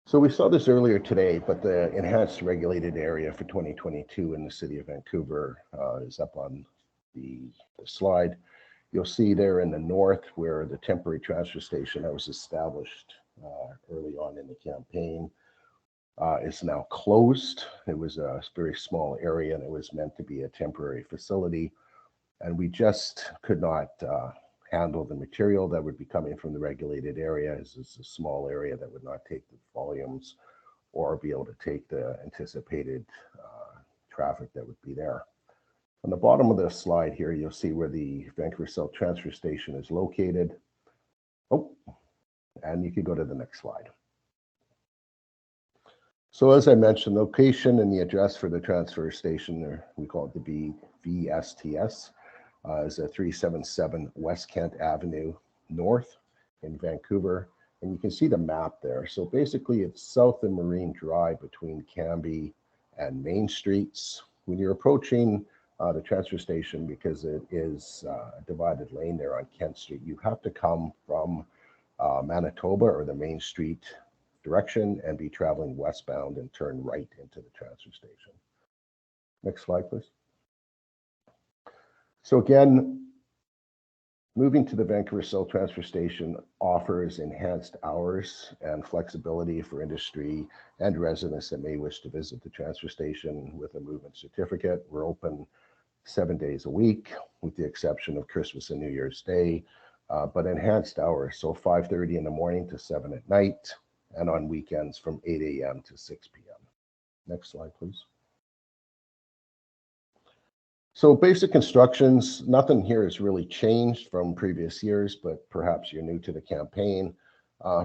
So we saw this earlier today, but the enhanced regulated area for 2022 in the City of Vancouver is up on the slide. You'll see there in the north where the temporary transfer station that was established early on in the campaign is now closed. It was a very small area and it was meant to be a temporary facility. And we just could not handle the material that would be coming from the regulated area. It's a small area that would not take the volumes or be able to take the anticipated traffic that would be there. On the bottom of the slide here, you'll see where the Vancouver South Transfer Station is located. Oh, and you can go to the next slide. So as I mentioned, location and the address for the transfer station, or we call it the VSTS, is at 377 West Kent Avenue North in Vancouver. And you can see the map there. So basically it's south of Marine Drive between Cambie and Main Streets. When you're approaching the transfer station, because it is a divided lane there on Kent Street, you have to come from Manitoba or the Main Street direction and be traveling westbound and turn right into the transfer station. Next slide, please. So again, moving to the Vancouver South Transfer Station offers enhanced hours and flexibility for industry and residents that may wish to visit the transfer station with a movement certificate. We're open 7 days a week, with the exception of Christmas and New Year's Day, but enhanced hours, so 5:30 in the morning to 7 at night, and on weekends from 8 a.m. to 6 p.m. Next slide, please. So basic instructions, nothing here has really changed from previous years, but perhaps you're new to the campaign.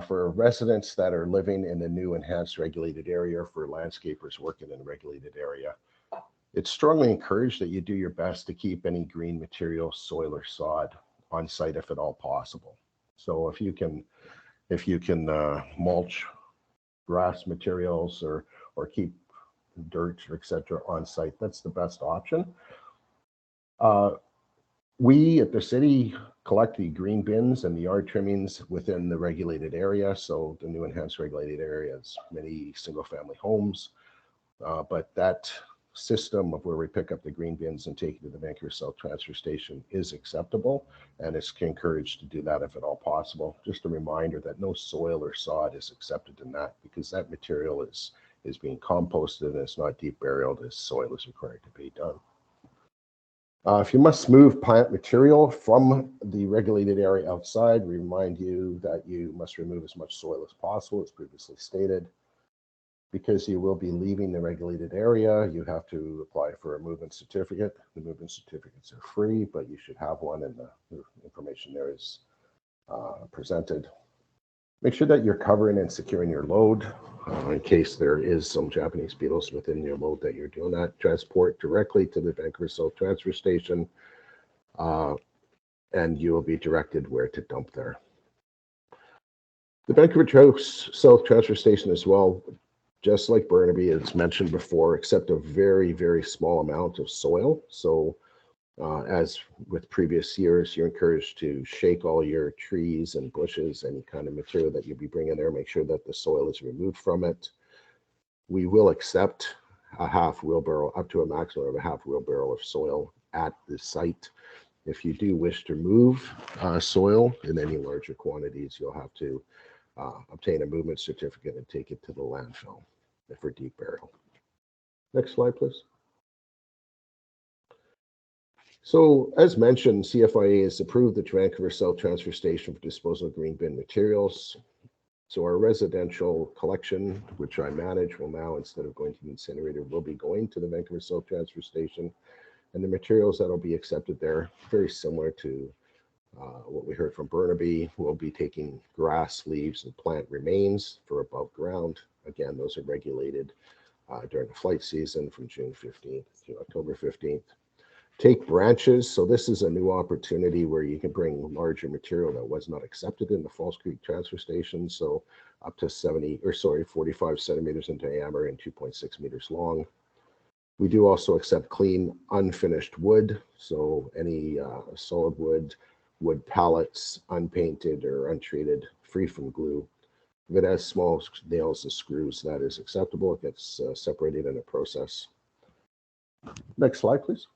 For residents that are living in the new enhanced regulated area, for landscapers working in a regulated area, it's strongly encouraged that you do your best to keep any green material, soil or sod on site if at all possible. So if you can mulch grass materials or keep dirt, etc., on site, that's the best option. We at the city collect the green bins and the yard trimmings within the regulated area. So the new enhanced regulated areas, many single family homes, but that system of where we pick up the green bins and take it to the Vancouver South Transfer Station is acceptable, and it's encouraged to do that if at all possible. Just a reminder that no soil or sod is accepted in that, because that material is being composted and it's not deep burial as soil is required to be done. If you must move plant material from the regulated area outside, we remind you that you must remove as much soil as possible, as previously stated. Because you will be leaving the regulated area, you have to apply for a movement certificate. The movement certificates are free, but you should have one, and the information there is presented. Make sure that you're covering and securing your load in case there is some Japanese beetles within your load that you're doing that. Transport directly to the Vancouver South Transfer Station, and you will be directed where to dump there. The Vancouver South Transfer Station as well, just like Burnaby, as mentioned before, accept a very, very small amount of soil. So as with previous years, you're encouraged to shake all your trees and bushes, any kind of material that you'll be bringing there, make sure that the soil is removed from it. We will accept a half wheelbarrow, up to a maximum of a half wheelbarrow of soil at the site. If you do wish to move soil in any larger quantities, you'll have to obtain a movement certificate and take it to the landfill for deep burial. Next slide, please. So as mentioned, CFIA has approved the Vancouver South Transfer Station for disposal of green bin materials. So our residential collection, which I manage, will now, instead of going to the incinerator, will be going to the Vancouver South Transfer Station. And the materials that will be accepted there, very similar to what we heard from Burnaby, will be taking grass, leaves, and plant remains for above ground. Again, those are regulated during the flight season from June 15th to October 15th. Take branches. So this is a new opportunity where you can bring larger material that was not accepted in the Falls Creek Transfer Station. So up to 45 centimeters in diameter and 2.6 meters long. We do also accept clean, unfinished wood. So any solid wood, wood pallets, unpainted or untreated, free from glue. If it has small nails and screws, that is acceptable. It gets separated in a process. Next slide, please.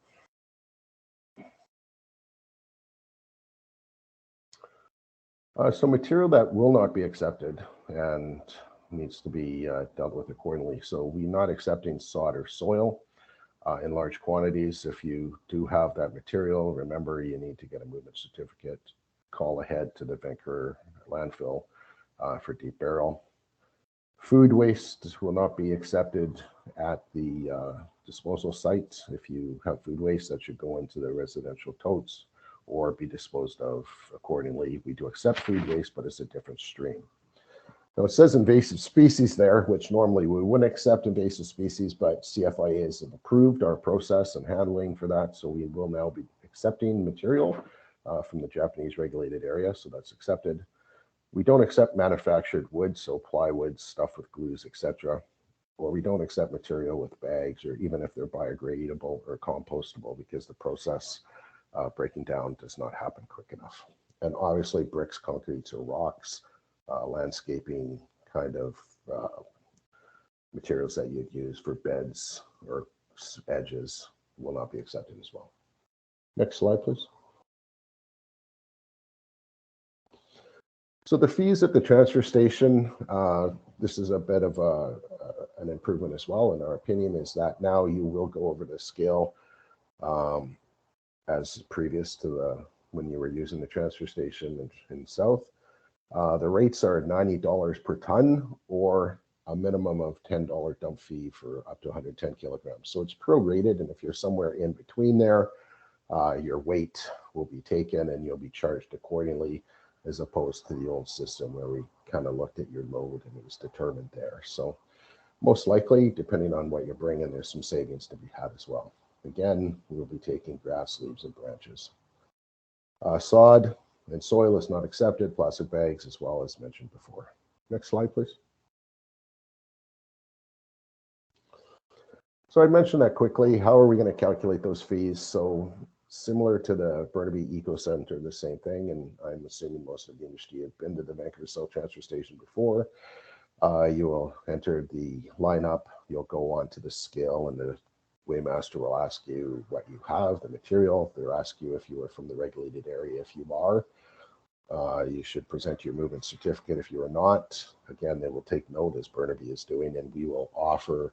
So material that will not be accepted and needs to be dealt with accordingly. So we're not accepting sod or soil in large quantities. If you do have that material, remember you need to get a movement certificate. Call ahead to the Vancouver landfill for deep burial. Food waste will not be accepted at the disposal site. If you have food waste, that should go into the residential totes or be disposed of accordingly. We do accept food waste, but it's a different stream. Now it says invasive species there, which normally we wouldn't accept invasive species, but CFIA has approved our process and handling for that. So we will now be accepting material from the Japanese regulated area. So that's accepted. We don't accept manufactured wood, so plywood, stuff with glues, etc. Or we don't accept material with bags, or even if they're biodegradable or compostable, because the process breaking down does not happen quick enough. And obviously bricks, concretes, or rocks, landscaping kind of materials that you'd use for beds or edges will not be accepted as well. Next slide, please. So the fees at the transfer station, this is a bit of an improvement as well, in our opinion, is that now you will go over the scale as previous to when you were using the transfer station in South. The rates are $90 per ton or a minimum of $10 dump fee for up to 110 kilograms. So it's prorated, and if you're somewhere in between there, your weight will be taken and you'll be charged accordingly, as opposed to the old system where we kind of looked at your load and it was determined there. So most likely, depending on what you're bringing, there's some savings to be had as well. Again, we'll be taking grass, leaves, and branches. Sod and soil is not accepted, plastic bags as well, as mentioned before. Next slide, please. So I mentioned that quickly. How are we going to calculate those fees? So similar to the Burnaby Eco Center, the same thing, and I'm assuming most of the industry have been to the Vancouver South Transfer Station before. You will enter the lineup, you'll go on to the scale, and the weighmaster will ask you what you have, the material. They'll ask you if you are from the regulated area. If you are, you should present your movement certificate. If you are not, again, they will take note, as Burnaby is doing, and we will offer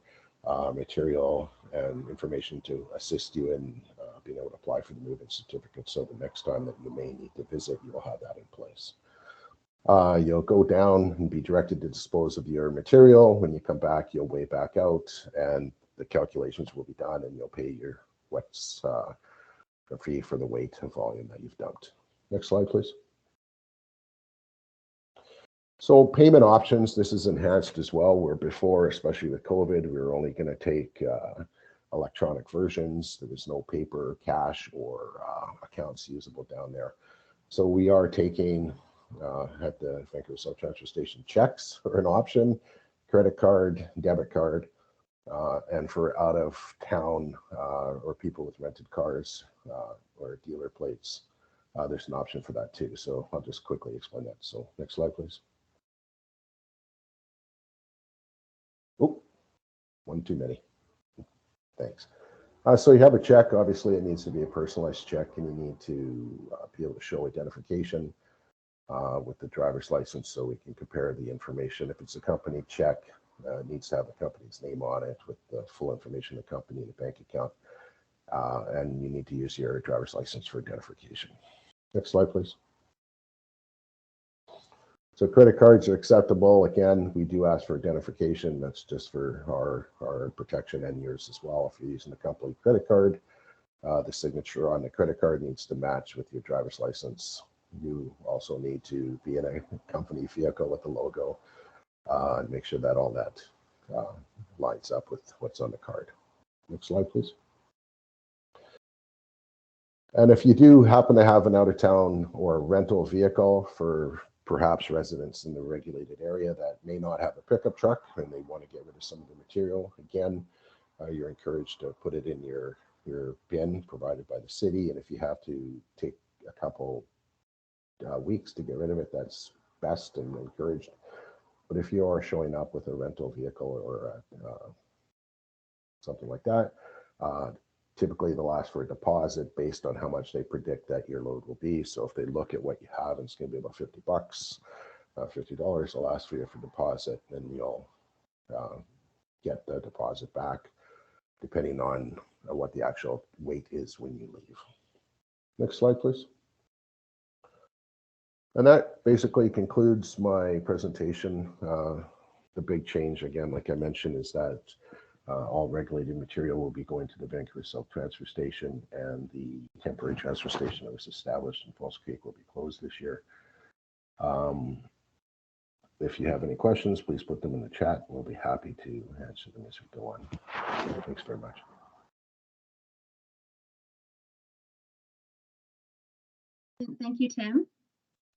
material and information to assist you in being able to apply for the movement certificate. So the next time that you may need to visit, you will have that in place. You'll go down and be directed to dispose of your material. When you come back, you'll weigh back out, and the calculations will be done, and you'll pay your what's a fee for the weight and volume that you've dumped. Next slide, please. So payment options, this is enhanced as well, where before, especially with COVID, we were only going to take electronic versions. There was no paper, cash, or accounts usable down there. So we are taking at the Vancouver South Transfer Station, checks are an option, credit card, debit card, and for out of town or people with rented cars or dealer plates, there's an option for that too. So I'll just quickly explain that. So next slide, please. Oh, one too many. Thanks. So you have a check. Obviously, it needs to be a personalized check, and you need to be able to show identification with the driver's license so we can compare the information. If it's a company check, it needs to have the company's name on it with the full information of the company and the bank account. And you need to use your driver's license for identification. Next slide, please. So credit cards are acceptable. Again, we do ask for identification. That's just for our protection and yours as well. If you're using a company credit card, the signature on the credit card needs to match with your driver's license. You also need to be in a company vehicle with the logo and make sure that all that lines up with what's on the card. Next slide, please. And if you do happen to have an out-of-town or rental vehicle for perhaps residents in the regulated area that may not have a pickup truck and they want to get rid of some of the material, again, you're encouraged to put it in your bin provided by the city. And if you have to take a couple weeks to get rid of it, that's best and encouraged. But if you are showing up with a rental vehicle or something like that, typically they'll ask for a deposit based on how much they predict that your load will be. So if they look at what you have and it's going to be about $50, $50, they'll ask for you for deposit, and you'll get the deposit back depending on what the actual weight is when you leave. Next slide, please. And that basically concludes my presentation. The big change, again, like I mentioned, is that all regulated material will be going to the Vancouver South Transfer Station, and the temporary transfer station that was established in False Creek will be closed this year. If you have any questions, please put them in the chat. We'll be happy to answer them as we go on. Thanks very much. Thank you, Tim.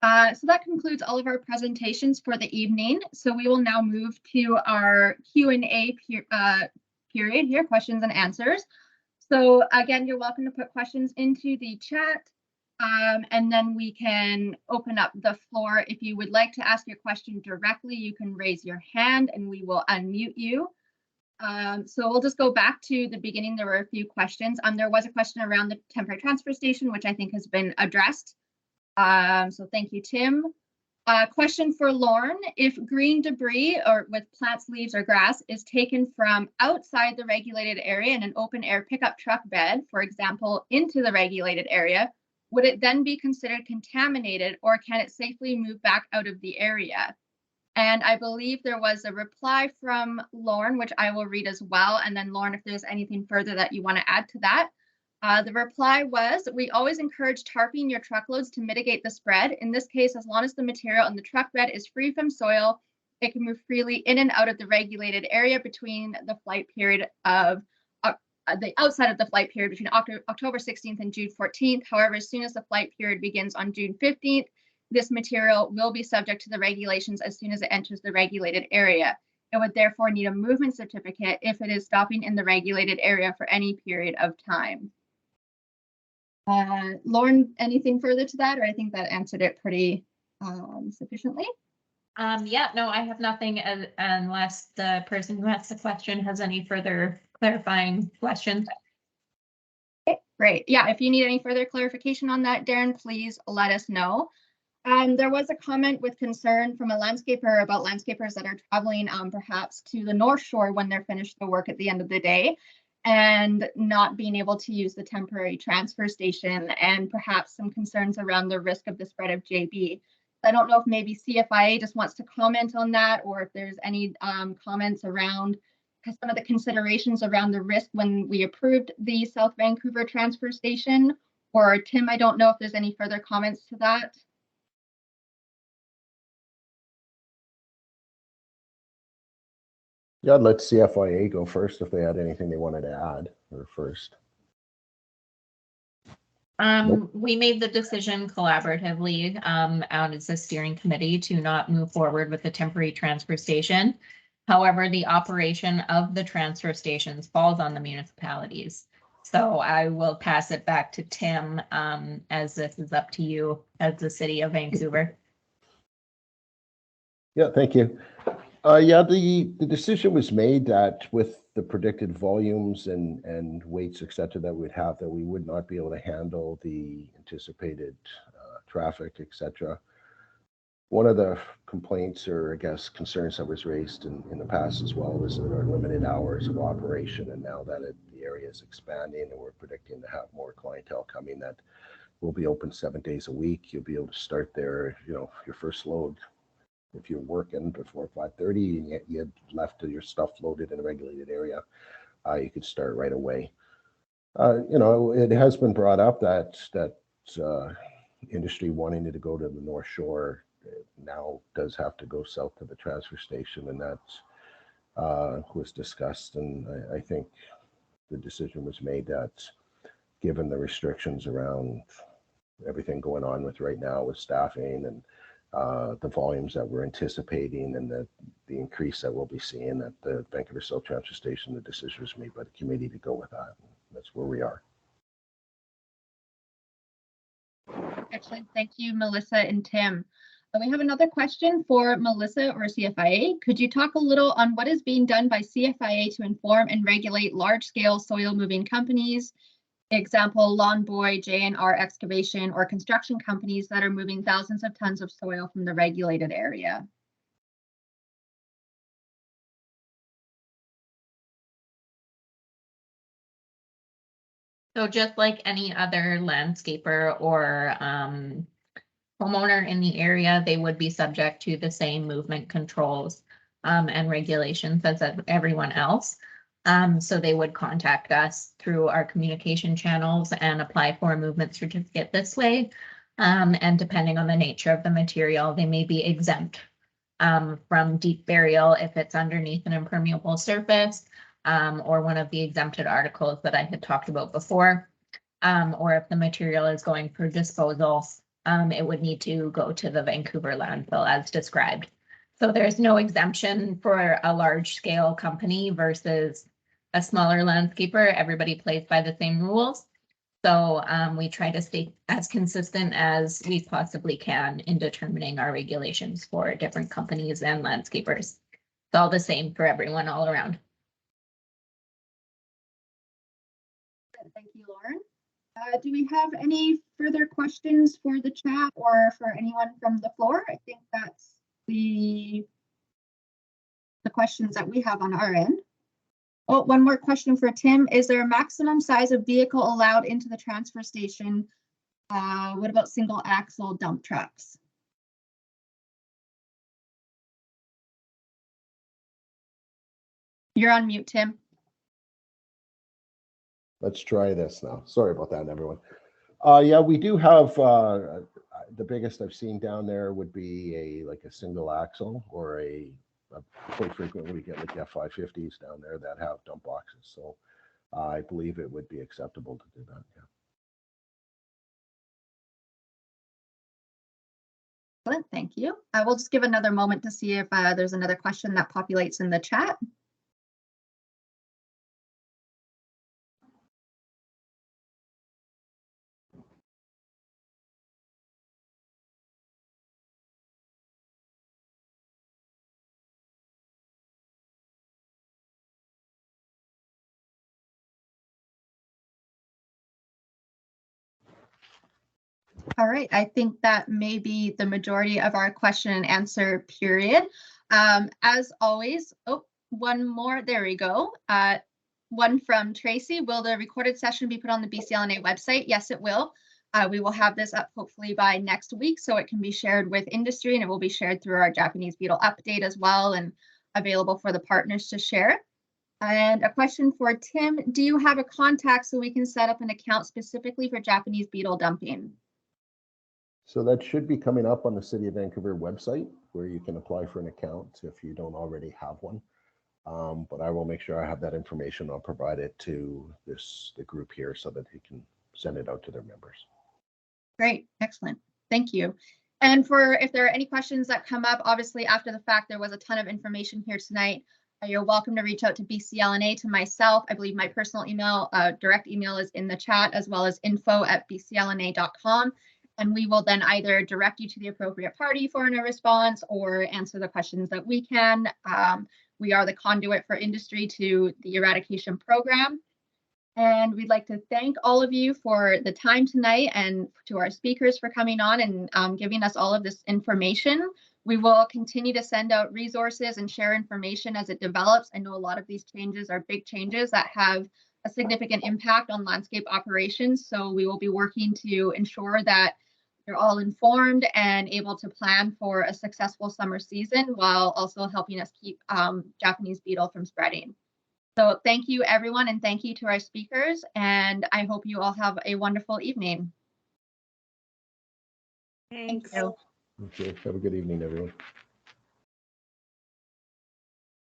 So that concludes all of our presentations for the evening. So we will now move to our Q&A period here, questions and answers. So again, you're welcome to put questions into the chat, and then we can open up the floor. If you would like to ask your question directly, you can raise your hand and we will unmute you. So we'll just go back to the beginning. There were a few questions. There was a question around the temporary transfer station, which I think has been addressed. So thank you, Tim. Question for Lauren: if green debris or with plants, leaves, or grass is taken from outside the regulated area in an open air pickup truck bed, for example, into the regulated area, would it then be considered contaminated, or can it safely move back out of the area? And I believe there was a reply from Lauren, which I will read as well. And then Lauren, if there's anything further that you want to add to that. The reply was, we always encourage tarping your truckloads to mitigate the spread. In this case, as long as the material in the truck bed is free from soil, it can move freely in and out of the regulated area between the flight period of the outside of the flight period between October 16th and June 14th. However, as soon as the flight period begins on June 15th, this material will be subject to the regulations as soon as it enters the regulated area. It would therefore need a movement certificate if it is stopping in the regulated area for any period of time. Lauren, anything further to that, or I think that answered it pretty sufficiently? Yeah, no, I have nothing unless the person who asked the question has any further clarifying questions. Okay, great. Yeah, if you need any further clarification on that, Darren, please let us know. There was a comment with concern from a landscaper about landscapers that are traveling perhaps to the North Shore when they're finished the work at the end of the day and not being able to use the temporary transfer station, and perhaps some concerns around the risk of the spread of JB. I don't know if maybe CFIA just wants to comment on that, or if there's any comments around some of the considerations around the risk when we approved the South Vancouver transfer station. Or Tim, I don't know if there's any further comments to that. Yeah, I'd let CFIA go first if they had anything they wanted to add, or first. Nope. We made the decision collaboratively out as a steering committee to not move forward with the temporary transfer station. However, the operation of the transfer stations falls on the municipalities. So I will pass it back to Tim, as this is up to you as the city of Vancouver. Yeah, thank you. Yeah, the decision was made that with the predicted volumes and weights, et cetera, that we'd have, that we would not be able to handle the anticipated traffic, et cetera. One of the complaints, or I guess concerns, that was raised in the past as well was that our limited hours of operation, and now that the area is expanding and we're predicting to have more clientele coming, that we'll be open 7 days a week. You'll be able to start there, you know, your first load. If you're working before 5:30 and you had left your stuff loaded in a regulated area, you could start right away. You know, it has been brought up that industry wanting to go to the North Shore now does have to go south to the transfer station, and that was discussed. And I think the decision was made that, given the restrictions around everything going on with right now with staffing and the volumes that we're anticipating and the increase that we'll be seeing at the Vancouver South Transfer Station, the decision was made by the committee to go with that. That's where we are. Excellent. Thank you, Melissa and Tim. We have another question for Melissa or CFIA. Could you talk a little on what is being done by CFIA to inform and regulate large-scale soil moving companies? Example, Lawn Boy, J&R Excavation, or construction companies that are moving thousands of tons of soil from the regulated area. So just like any other landscaper or homeowner in the area, they would be subject to the same movement controls and regulations as everyone else. So they would contact us through our communication channels and apply for a movement certificate this way. And depending on the nature of the material, they may be exempt from deep burial if it's underneath an impermeable surface, or one of the exempted articles that I had talked about before, or if the material is going for disposal, it would need to go to the Vancouver landfill as described. So there's no exemption for a large scale company versus a smaller landscaper. Everybody plays by the same rules. So we try to stay as consistent as we possibly can in determining our regulations for different companies and landscapers. It's all the same for everyone all around. Do we have any further questions for the chat or for anyone from the floor? I think that's the questions that we have on our end. Oh, one more question for Tim. Is there a maximum size of vehicle allowed into the transfer station? What about single axle dump trucks? You're on mute, Tim. Let's try this now. Sorry about that, everyone. Yeah, we do have the biggest I've seen down there would be like a single axle or quite frequently we get like F550s down there that have dump boxes. So I believe it would be acceptable to do that. Yeah. Excellent, thank you. I will just give another moment to see if there's another question that populates in the chat. All right, I think that may be the majority of our question and answer period. As always, oh, one more, there we go. One from Tracy, will the recorded session be put on the BCLNA website? Yes, it will. We will have this up hopefully by next week so it can be shared with industry, and it will be shared through our Japanese beetle update as well and available for the partners to share. And a question for Tim, do you have a contact so we can set up an account specifically for Japanese beetle dumping? So that should be coming up on the City of Vancouver website where you can apply for an account if you don't already have one. But I will make sure I have that information. I'll provide it to the group here so that they can send it out to their members. Great, excellent. Thank you. And for if there are any questions that come up, obviously after the fact, there was a ton of information here tonight. You're welcome to reach out to BCLNA, to myself. I believe my personal email, direct email is in the chat, as well as info@bclna.com. And we will then either direct you to the appropriate party for a response or answer the questions that we can. We are the conduit for industry to the eradication program. And we'd like to thank all of you for the time tonight and to our speakers for coming on and giving us all of this information. We will continue to send out resources and share information as it develops. I know a lot of these changes are big changes that have a significant impact on landscape operations. So we will be working to ensure that you're all informed and able to plan for a successful summer season while also helping us keep Japanese beetle from spreading. So thank you, everyone, and thank you to our speakers. And I hope you all have a wonderful evening. Thanks. Thank you. Okay, have a good evening, everyone.